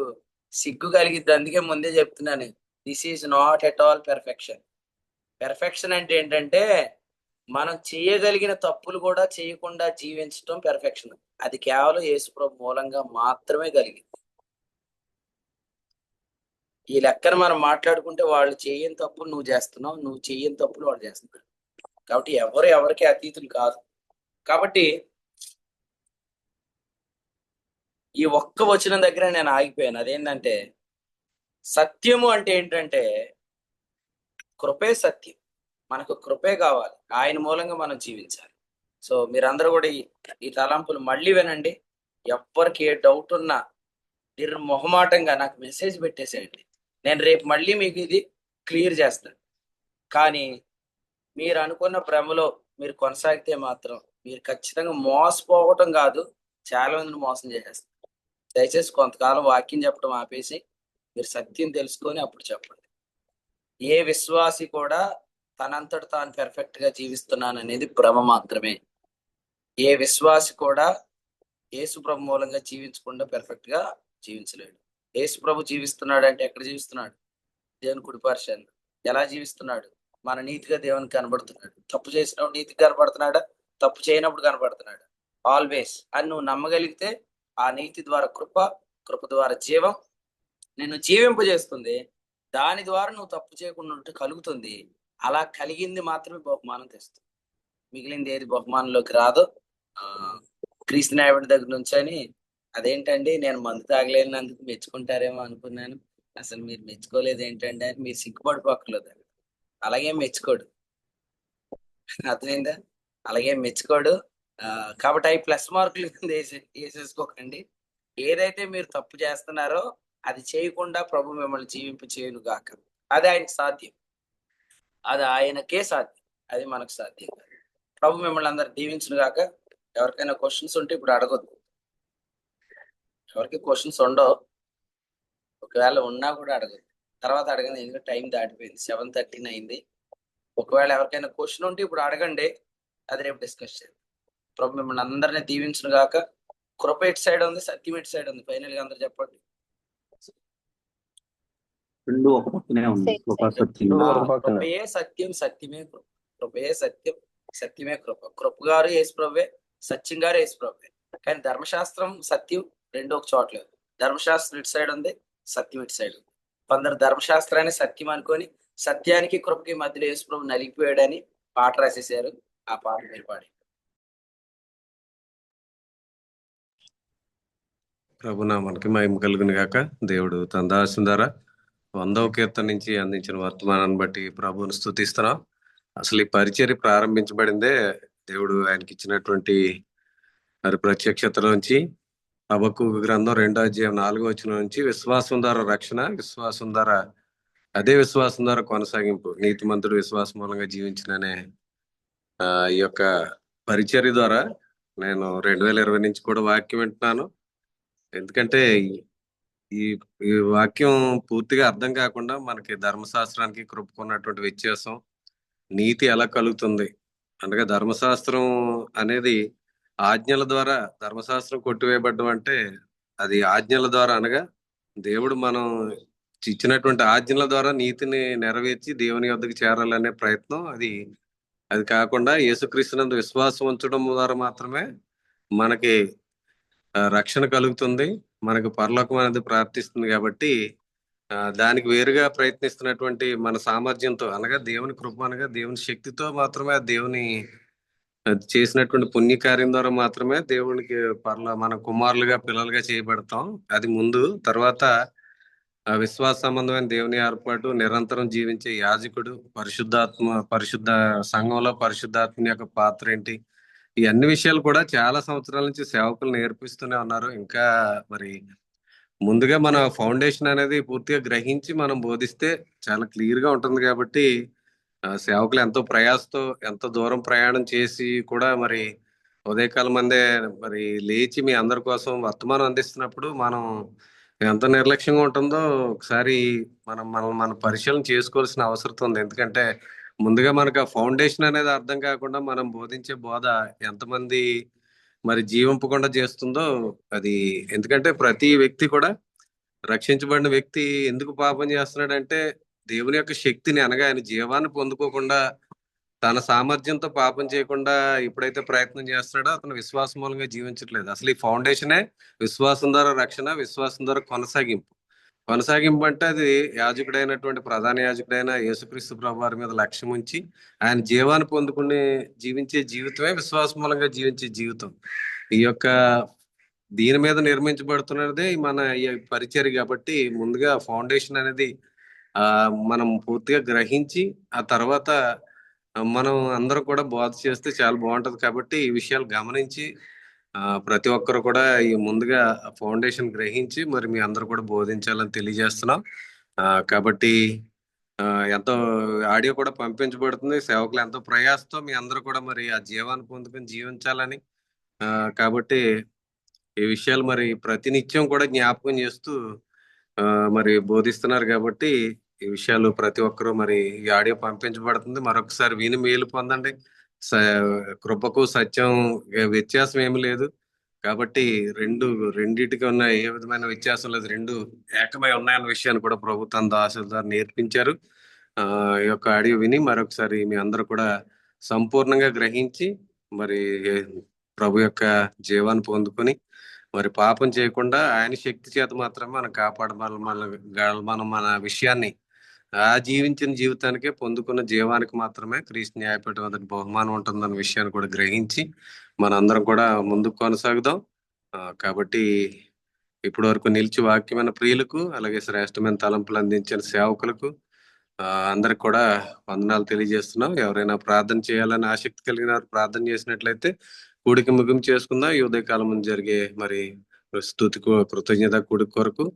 సిగ్గు కలిగిద్ది. అందుకే ముందే చెప్తున్నాను, this is not at all perfection. Perfection అంటే ఏంటంటే మనం చేయగలిగిన తప్పులు కూడా చేయకుండా జీవించడం పెర్ఫెక్షన్. అది కేవలం యేసుప్రభు మూలంగా మాత్రమే కలిగింది. ఈ లెక్కన మనం మాట్లాడుకుంటే వాళ్ళు చేయని తప్పులు నువ్వు చేస్తున్నావు, నువ్వు చేయని తప్పులు వాళ్ళు చేస్తున్నారు. కాబట్టి ఎవరికి అతీతులు కాదు. కాబట్టి ఈ ఒక్క వచనం దగ్గర నేను ఆగిపోయాను. అదేంటంటే సత్యము అంటే ఏంటంటే కృపే సత్యం. మనకు కృపే కావాలి, ఆయన మూలంగా మనం జీవించాలి. సో మీరందరూ కూడా ఈ తలంపులు మళ్ళీ వినండి. ఎవ్వరికి ఏ డౌట్ ఉన్నా నిర్మొహమాటంగా నాకు మెసేజ్ పెట్టేసేయండి. నేను రేపు మళ్ళీ మీకు ఇది క్లియర్ చేస్తాను. కానీ మీరు అనుకున్న భ్రమలో మీరు కొనసాగితే మాత్రం మీరు ఖచ్చితంగా మోసపోవటం కాదు, చాలా మందిని మోసం చేసేస్తారు. దయచేసి కొంతకాలం వాక్యం చెప్పడం ఆపేసి మీరు సత్యం తెలుసుకొని అప్పుడు చెప్పండి. ఏ విశ్వాసి కూడా తనంతట తాను పెర్ఫెక్ట్ గా జీవిస్తున్నాను అనేది భ్రమ మాత్రమే. ఏ విశ్వాసి కూడా యేసుప్రభు మూలంగా జీవించకుండా పెర్ఫెక్ట్ గా జీవించలేడు. యేసుప్రభు జీవిస్తున్నాడు అంటే ఎక్కడ జీవిస్తున్నాడు? దేవుని కుడిపార్శ్వాన. ఎలా జీవిస్తున్నాడు? మన నీతిగా దేవునికి కనబడుతున్నాడు. తప్పు చేసినప్పుడు నీతిగా కనబడుతున్నాడా? తప్పు చేయనప్పుడు కనబడుతున్నాడు. ఆల్వేస్ అని నువ్వు నమ్మగలిగితే ఆ నీతి ద్వారా కృప ద్వారా జీవం నిన్ను జీవింపజేస్తుంది. దాని ద్వారా నువ్వు తప్పు చేయకుండా కలుగుతుంది. అలా కలిగింది మాత్రమే బహుమానం తెస్తుంది. మిగిలింది ఏది బహుమానంలోకి రాదు. క్రీస్తు నాయకుడి దగ్గర నుంచి అని అదేంటండి నేను మందు తాగలేనందుకు మెచ్చుకుంటారేమో అనుకున్నాను, అసలు మీరు మెచ్చుకోలేదు ఏంటంటే అని మీరు సిగ్గుపడిపోకలేదు. అలాగే మెచ్చుకోడు, అర్థమైందా? అలాగే మెచ్చుకోడు. కాబట్టి అవి ప్లస్ మార్కులు వేసేసుకోకండి. ఏదైతే మీరు తప్పు చేస్తున్నారో అది చేయకుండా ప్రభు మిమ్మల్ని జీవింపు చేయను గాక. అది ఆయనకు సాధ్యం, అది ఆయనకే సాధ్యం, అది మనకు సాధ్యం కాదు. ప్రభు మిమ్మల్ని అందరు దీవించును గాక. ఎవరికైనా క్వశ్చన్స్ ఉంటే ఇప్పుడు అడగొద్దు. ఎవరికి క్వశ్చన్స్ ఉండవు, ఒకవేళ ఉన్నా కూడా అడగదు, తర్వాత అడగండి. ఎందుకంటే టైం దాటిపోయింది, 7:13 అయింది. ఒకవేళ ఎవరికైనా క్వశ్చన్ ఉంటే ఇప్పుడు అడగండి, అది రేపు డిస్కస్ చేద్దాం. ప్రభు మిమ్మల్ని అందరినీ దీవించును గాక. కృప ఎటు సైడ్ ఉంది, సత్యం ఎటు సైడ్ ఉంది? ఫైనల్ గా అందరు చెప్పండి. రెండు ఒక పక్కనే ఉంది. కృపయే సత్యం, సత్యమే కృప. కృపయే సత్యం, సత్యమే కృప. కృప గారు యేసు ప్రభువే, సత్యం గారు యేసు ప్రభువే. కానీ ధర్మశాస్త్రం సత్యం రెండు ఒక చోట్లేదు. ధర్మశాస్త్రం ఇటు సైడ్ ఉంది, సత్యం ఇటు సైడ్ ఉంది. కొందరు ధర్మశాస్త్రాన్ని సత్యం అనుకొని సత్యానికి కృపకి మధ్యలో యేసు ప్రభు నలిగిపోయాడని పాట రాసేసారు. ఆ పాట మీరు పాడి. ప్రభునామానికి మహిమ కలుగును గాక. దేవుడు తన దాసుని ద్వారా 100వ కీర్తన నుంచి అందించిన వర్తమానాన్ని బట్టి ప్రభువుని స్తుతిస్తున్నాం. అసలు ఈ పరిచర్య ప్రారంభించబడిందే దేవుడు ఆయనకి ఇచ్చినటువంటి మరి ప్రత్యక్షత నుంచి, హబక్కూకు గ్రంథం 2వ అధ్యాయం 4వ వచనం నుంచి విశ్వాసం ద్వారా రక్షణ, విశ్వాసం ద్వారా అదే విశ్వాసం ద్వారా కొనసాగింపు, నీతిమంతుడు విశ్వాస మూలంగా జీవించిననే ఈ యొక్క పరిచర్య ద్వారా నేను 2020 నుంచి కూడా వాక్యం వింటున్నాను. ఎందుకంటే ఈ ఈ వాక్యం పూర్తిగా అర్థం కాకుండా మనకి ధర్మశాస్త్రానికి కృపకున్నటువంటి వ్యత్యాసం, నీతి ఎలా కలుగుతుంది అనగా ధర్మశాస్త్రం అనేది ఆజ్ఞల ద్వారా, ధర్మశాస్త్రం కొట్టివేయబడ్డం అంటే అది ఆజ్ఞల ద్వారా, అనగా దేవుడు మనం ఇచ్చినటువంటి ఆజ్ఞల ద్వారా నీతిని నెరవేర్చి దేవుని యొద్దకు చేరాలనే ప్రయత్నం. అది అది కాకుండా యేసుక్రీస్తునందు విశ్వాసం ఉంచడం ద్వారా మాత్రమే మనకి రక్షణ కలుగుతుంది, మనకు పరలోకం అనేది ప్రార్థిస్తుంది. కాబట్టి దానికి వేరుగా ప్రయత్నిస్తున్నటువంటి మన సామర్థ్యంతో, అనగా దేవుని కృప, అనగా దేవుని శక్తితో మాత్రమే దేవుని చేసినటువంటి పుణ్యకార్యం ద్వారా మాత్రమే దేవునికి మన కుమారులుగా పిల్లలుగా చేయబడతాం. అది ముందు. తర్వాత విశ్వాస సంబంధమైన దేవుని ఏర్పాటు, నిరంతరం జీవించే యాజకుడు, పరిశుద్ధ సంఘంలో పరిశుద్ధాత్మ యొక్క పాత్ర ఏంటి, ఈ అన్ని విషయాలు కూడా చాలా సంవత్సరాల నుంచి సేవకులు నేర్పిస్తూనే ఉన్నారు. ఇంకా మరి ముందుగా మన ఫౌండేషన్ అనేది పూర్తిగా గ్రహించి మనం బోధిస్తే చాలా క్లియర్ గా ఉంటుంది. కాబట్టి సేవకులు ఎంతో ప్రయాసతో, ఎంతో దూరం ప్రయాణం చేసి కూడా మరి ఉదయకాలం మందే మరి లేచి మీ అందరి కోసం వర్తమానం అందిస్తున్నప్పుడు మనం ఎంత నిర్లక్ష్యంగా ఉంటుందో ఒకసారి మనం పరిశీలన చేసుకోవాల్సిన అవసరం ఉంది. ఎందుకంటే ముందుగా మనకు ఆ ఫౌండేషన్ అనేది అర్థం కాకుండా మనం బోధించే బోధ ఎంతమంది మరి జీవింపకుండా చేస్తుందో అది. ఎందుకంటే ప్రతి వ్యక్తి కూడా, రక్షించబడిన వ్యక్తి ఎందుకు పాపం చేస్తున్నాడంటే దేవుని యొక్క శక్తిని, అనగా ఆయన జీవాన్ని పొందుకోకుండా, తన సామర్థ్యంతో పాపం చేయకుండా ఎప్పుడైతే ప్రయత్నం చేస్తున్నాడో అతను విశ్వాసం మూలంగా జీవించట్లేదు. అసలు ఈ ఫౌండేషనే విశ్వాసం ద్వారా రక్షణ, విశ్వాసం ద్వారా కొనసాగింపు. అంటే అది యాజకుడైనటువంటి ప్రధాన యాజకుడైన యేసుక్రీస్తు ప్రభు వారి మీద లక్ష్యం ఉంచి ఆయన జీవాన్ని పొందుకుని జీవించే జీవితమే విశ్వాసం మూలంగా జీవించే జీవితం. ఈ యొక్క దీని మీద నిర్మించబడుతున్నదే మన ఈ పరిచర్య. కాబట్టి ముందుగా ఫౌండేషన్ అనేది మనం పూర్తిగా గ్రహించి ఆ తర్వాత మనం అందరూ కూడా బోధ చేస్తే చాలా బాగుంటది. కాబట్టి ఈ విషయాలు గమనించి ప్రతి ఒక్కరు కూడా ఈ ముందుగా ఫౌండేషన్ గ్రహించి మరి మీ అందరూ కూడా బోధించాలని తెలియజేస్తున్నాం. కాబట్టి ఎంతో ఆడియో కూడా పంపించబడుతుంది. సేవకులు ఎంతో ప్రయాసతో మీ అందరూ కూడా మరి ఆ జీవాన్ని పొందుకొని జీవించాలని, కాబట్టి ఈ విషయాలు మరి ప్రతినిత్యం కూడా జ్ఞాపకం చేస్తూ మరి బోధిస్తున్నారు. కాబట్టి ఈ విషయాలు ప్రతి ఒక్కరూ మరి ఈ ఆడియో పంపించబడుతుంది. మరొకసారి విని మేలు పొందండి. కృపకు సత్యం వ్యత్యాసం ఏమి లేదు. కాబట్టి రెండిటికి ఉన్న ఏ విధమైన వ్యత్యాసం లేదు, రెండు ఏకమై ఉన్నాయన్న విషయాన్ని కూడా ప్రభు తన దాసుల ద్వారా నేర్పించారు. ఈ యొక్క ఆడియో విని మరొకసారి మీ అందరూ కూడా సంపూర్ణంగా గ్రహించి మరి ప్రభు యొక్క జీవాన్ని పొందుకొని మరి పాపం చేయకుండా ఆయన శక్తి చేత మాత్రమే మనం మనం మన విషయాన్ని ఆ జీవించిన జీవితానికే, పొందుకున్న జీవానికి మాత్రమే క్రీస్తు న్యాయపీఠం మొదటి బహుమానం ఉంటుందన్న విషయాన్ని కూడా గ్రహించి మనందరం కూడా ముందుకు కొనసాగుదాం. కాబట్టి ఇప్పటి వరకు నిలిచి వాక్యమైన ప్రియులకు, అలాగే శ్రేష్టమైన తలంపులు అందించిన సేవకులకు అందరికి కూడా వందనాలు తెలియజేస్తున్నాం. ఎవరైనా ప్రార్థన చేయాలని ఆసక్తి కలిగిన వారు ప్రార్థన చేసినట్లయితే కూడికి ముగింపు చేసుకుందాం. ఈ ఉదయకాలం ముందు జరిగే మరి స్తుతికు కృతజ్ఞత కూడిక కొరకు,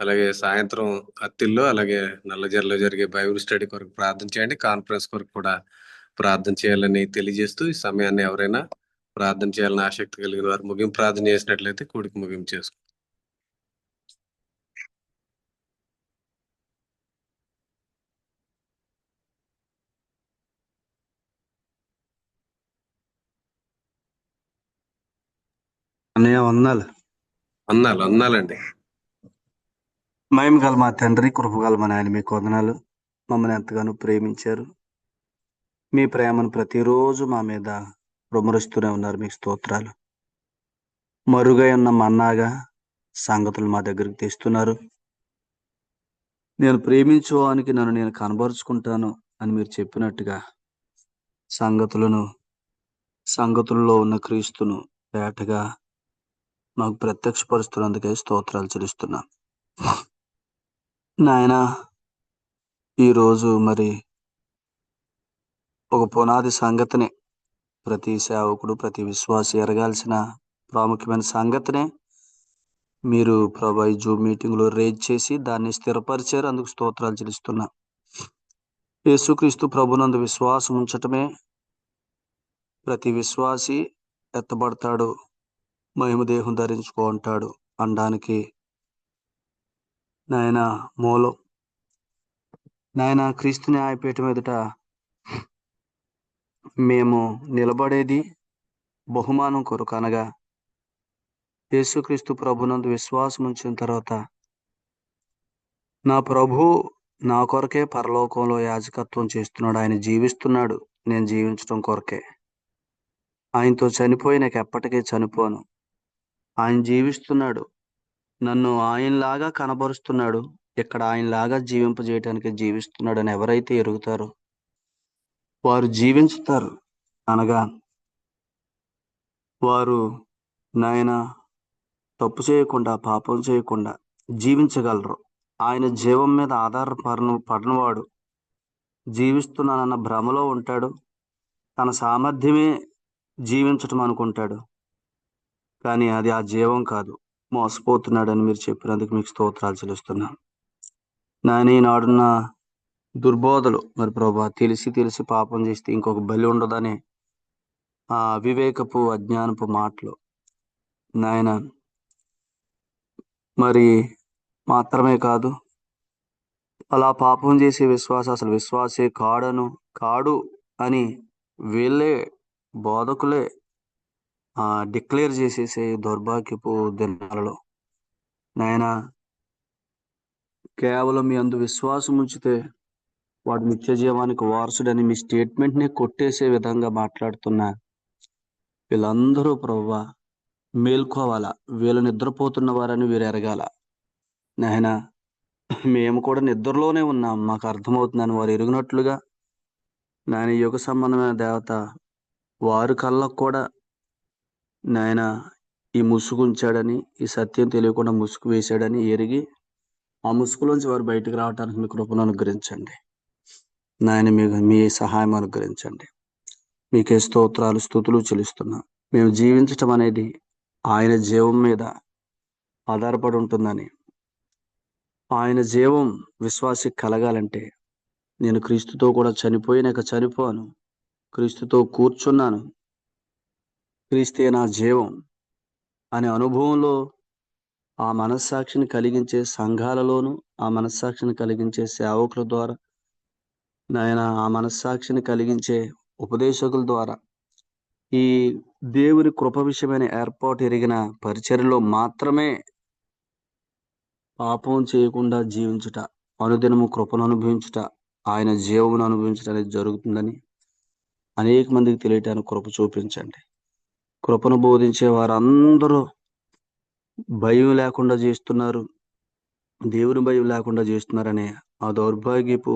అలాగే సాయంత్రం అత్తిల్లో, అలాగే నల్లజర్లో జరిగే బైబిల్ స్టడీ కొరకు ప్రార్థన చేయండి. కాన్ఫరెన్స్ కొరకు కూడా ప్రార్థన చేయాలని తెలియజేస్తూ ఈ సమయాన్ని ఎవరైనా ప్రార్థన చేయాలని ఆసక్తి కలిగిన వారు ముగింపు ప్రార్థన చేసినట్లయితే కూడికి ముగింపు చేసుకుంటాం. అన్నయ్య వందనాలండి. మహిమ గల మా తండ్రి, కృపగల మా నాయన, మీకు వందనాలు. మమ్మల్ని ఎంతగానో ప్రేమించారు. మీ ప్రేమను ప్రతిరోజు మా మీద రుమరుస్తూనే ఉన్నారు. మీకు స్తోత్రాలు. మరుగై ఉన్న మన్నాగా సంగతులు మా దగ్గరికి తెస్తున్నారు. నేను ప్రేమించువానికి నన్ను నేను కనబరుచుకుంటాను అని మీరు చెప్పినట్టుగా సంగతులలో ఉన్న క్రీస్తును వేటగా మాకు ప్రత్యక్షపరుస్తున్నందుకే స్తోత్రాలు చెల్లిస్తున్నాను. నాయన, ఈరోజు మరి ఒక పునాది సంగతిని ప్రతి సేవకుడు, ప్రతి విశ్వాసి ఎరగాల్సిన ప్రాముఖ్యమైన సంగతినే మీరు ప్రభు ఈ జూమ్ మీటింగ్ లో రేజ్ చేసి దాన్ని స్థిరపరిచారు. అందుకు స్తోత్రాలు చెల్లిస్తున్నా. యేసుక్రీస్తు ప్రభునందు విశ్వాసం ఉంచటమే ప్రతి విశ్వాసి ఎత్తబడతాడు, మహిమ దేహం ధరించుకో అంటాడు అనడానికి నాయన మూలం నాయన క్రీస్తు న్యాయపీఠం ఎదుట మేము నిలబడేది బహుమానం కొరకు, అనగా యేసుక్రీస్తు ప్రభునందు విశ్వాసం ఉంచిన తర్వాత నా ప్రభు నా కొరకే పరలోకంలో యాజకత్వం చేస్తున్నాడు. ఆయన జీవిస్తున్నాడు, నేను జీవించడం కొరకే. ఆయనతో చనిపోయి నాకు ఎప్పటికీ చనిపోను. ఆయన జీవిస్తున్నాడు, నన్ను ఆయనలాగా కనబరుస్తున్నాడు, ఇక్కడ ఆయనలాగా జీవింపజేయటానికి జీవిస్తున్నాడు అని ఎవరైతే ఎరుగుతారో వారు జీవించుతారు. అనగా వారు నాయన తప్పు చేయకుండా, పాపం చేయకుండా జీవించగలరు. ఆయన జీవం మీద పడినవాడు జీవిస్తున్నానన్న భ్రమలో ఉంటాడు. తన సామర్థ్యమే జీవించటం అనుకుంటాడు, కానీ అది ఆ జీవం కాదు. మోసపోతున్నాడని మీరు చెప్పినందుకు మీకు స్తోత్రాలు చెల్లిస్తున్నాను. నాయన ఈనాడున్న దుర్బోధలు మరి ప్రభా, తెలిసి పాపం చేస్తే ఇంకొక బలి ఉండదనే ఆ అవివేకపు అజ్ఞానపు మాటలు నాయన మరి మాత్రమే కాదు, అలా పాపం చేసే అసలు విశ్వాసే కాడు అని వీళ్ళే బోధకులే డిక్లేర్ చేసేసే దౌర్భాగ్యపు దినాలలో నాయన కేవలం మీ అందు విశ్వాసం ఉంచితే వాడు నిత్య జీవానికి వారసుడని మీ స్టేట్మెంట్ని కొట్టేసే విధంగా మాట్లాడుతున్న వీళ్ళందరూ ప్రభువా మేల్కోవాలా. వీళ్ళు నిద్రపోతున్న వారని వీరు ఎరగాల. నాయన మేము కూడా నిద్రలోనే ఉన్నాం, మాకు అర్థమవుతుందని వారు ఎరిగినట్లుగా నాయన యుగ సంబంధమైన దేవత వారి కళ్ళకు కూడా నాయన ఈ ముసుగు ఉంచాడని, ఈ సత్యం తెలియకుండా ముసుగు వేశాడని ఎరిగి ఆ ముసుగులోంచి వారు బయటకు రావడానికి మీ కృపను అనుగ్రహించండి నాయన. మీ సహాయం అనుగ్రహించండి. మీకే స్తోత్రాలు స్తుతులు చెల్లిస్తున్నాం. మేము జీవించటం అనేది ఆయన జీవం మీద ఆధారపడి ఉంటుందని, ఆయన జీవం విశ్వాసి కలగాలంటే నేను క్రీస్తుతో కూడా చనిపోయినాక చనిపోను, క్రీస్తుతో కూర్చున్నాను, క్రీస్తే నా జీవం అనే అనుభవంలో ఆ మనస్సాక్షిని కలిగించే సంఘాలలోను, ఆ మనస్సాక్షిని కలిగించే సేవకుల ద్వారా నాయన, ఆ మనస్సాక్షిని కలిగించే ఉపదేశకుల ద్వారా ఈ దేవుని కృప విషయమైన ఏర్పాటు ఎరిగిన పరిచర్యలో మాత్రమే పాపం చేయకుండా జీవించుట, అనుదినము కృపను అనుభవించుట, ఆయన జీవమును అనుభవించడం అనేది జరుగుతుందని అనేక మందికి తెలియటానికి కృప చూపించండి. కృపను బోధించే వారందరూ భయం లేకుండా చేస్తున్నారు, దేవుని భయం లేకుండా చేస్తున్నారనే ఆ దౌర్భాగ్యపు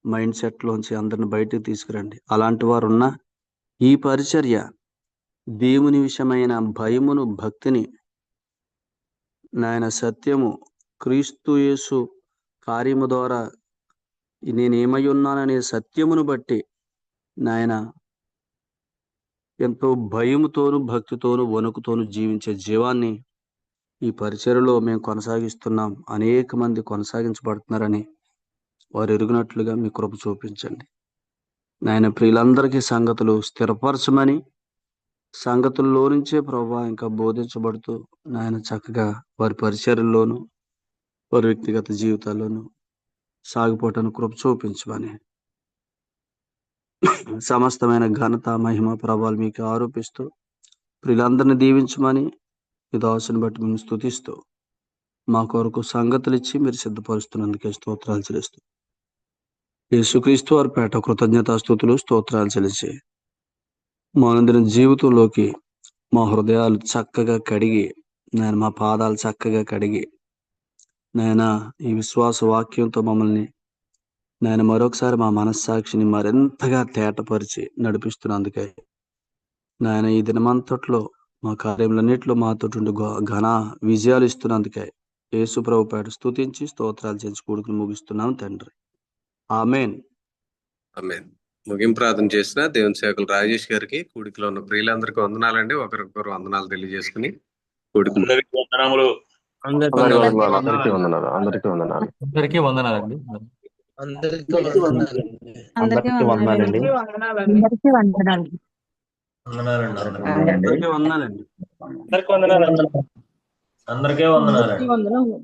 మైండ్ సెట్లోంచి అందరిని బయటకు తీసుకురండి. అలాంటి వారు ఉన్న ఈ పరిచర్య దేవుని విషయమైన భయమును, భక్తిని నాయన సత్యము క్రీస్తు యేసు కార్యము ద్వారా నేనేమై ఉన్నాననే సత్యమును బట్టి నాయన ఎంతో భయముతోను, భక్తితోను, వణుకుతోను జీవించే జీవాన్ని ఈ పరిచర్యలో మేము కొనసాగిస్తున్నాం. అనేక మంది కొనసాగించబడుతున్నారని వారు ఎరుగునట్లుగా మీ కృప చూపించండి నాయన. ప్రియులందరికీ సంగతులు స్థిరపరచమని, సంగతుల్లో నుంచే ప్రభువా ఇంకా బోధించబడుతూ నాయన చక్కగా వారి పరిచర్యల్లోనూ వారి వ్యక్తిగత జీవితాల్లోనూ సాగిపోవటానికి కృప చూపించమని, సమస్తమైన ఘనత, మహిమ, ప్రభావాలు మీకు ఆరోపిస్తూ ప్రియులందరినీ దీవించమని ఈ దాసుని బట్టి మేము స్తుతిస్తూ మా కొరకు సంగతులు ఇచ్చి మీరు సిద్ధపరుస్తున్నందుకే స్తోత్రాలు చెల్లిస్తూ యేసుక్రీస్తు వారి పేట కృతజ్ఞతాస్తుతులు స్తోత్రాలు చెల్లించి మా అందరి జీవితంలోకి మా హృదయాలు చక్కగా కడిగి నేను మా పాదాలు చక్కగా కడిగి నాయన ఈ విశ్వాస వాక్యంతో మమ్మల్ని నేను మరొకసారి మా మనస్సాక్షిని మరింతగా తేటపరిచి నడిపిస్తున్నందుకే నాయన ఈ దినమంతట్లో మా కార్యములన్నింటిలో మాతో ఘన విజయాలు ఇస్తున్నందుకే యేసు ప్రభు పేట స్తుతించి స్తోత్రాలు చేసి కూడుకుని ముగిస్తున్నాం తండ్రి. ఆమేన్. ఆమేన్. ముగింపు ప్రార్థన చేసిన దేవుని సేవకులు రాజేష్ గారికి, కూడికలో ఉన్న ప్రియులందరికీ వందనాలండి. ఒకరికొకరు వందనాలు తెలియజేసుకుని కూడికి అందరికీ వందనములు. అందరికీ వందనాలు. అందరికీ వందనాలు. అందరికీ వందనాలండి. అందరికీ వందనాలండి. అందరికీ వందనాలండి. అందరికీ వందనాలండి. అందరికీ వందనాలండి. అందరికీ వందనాలండి.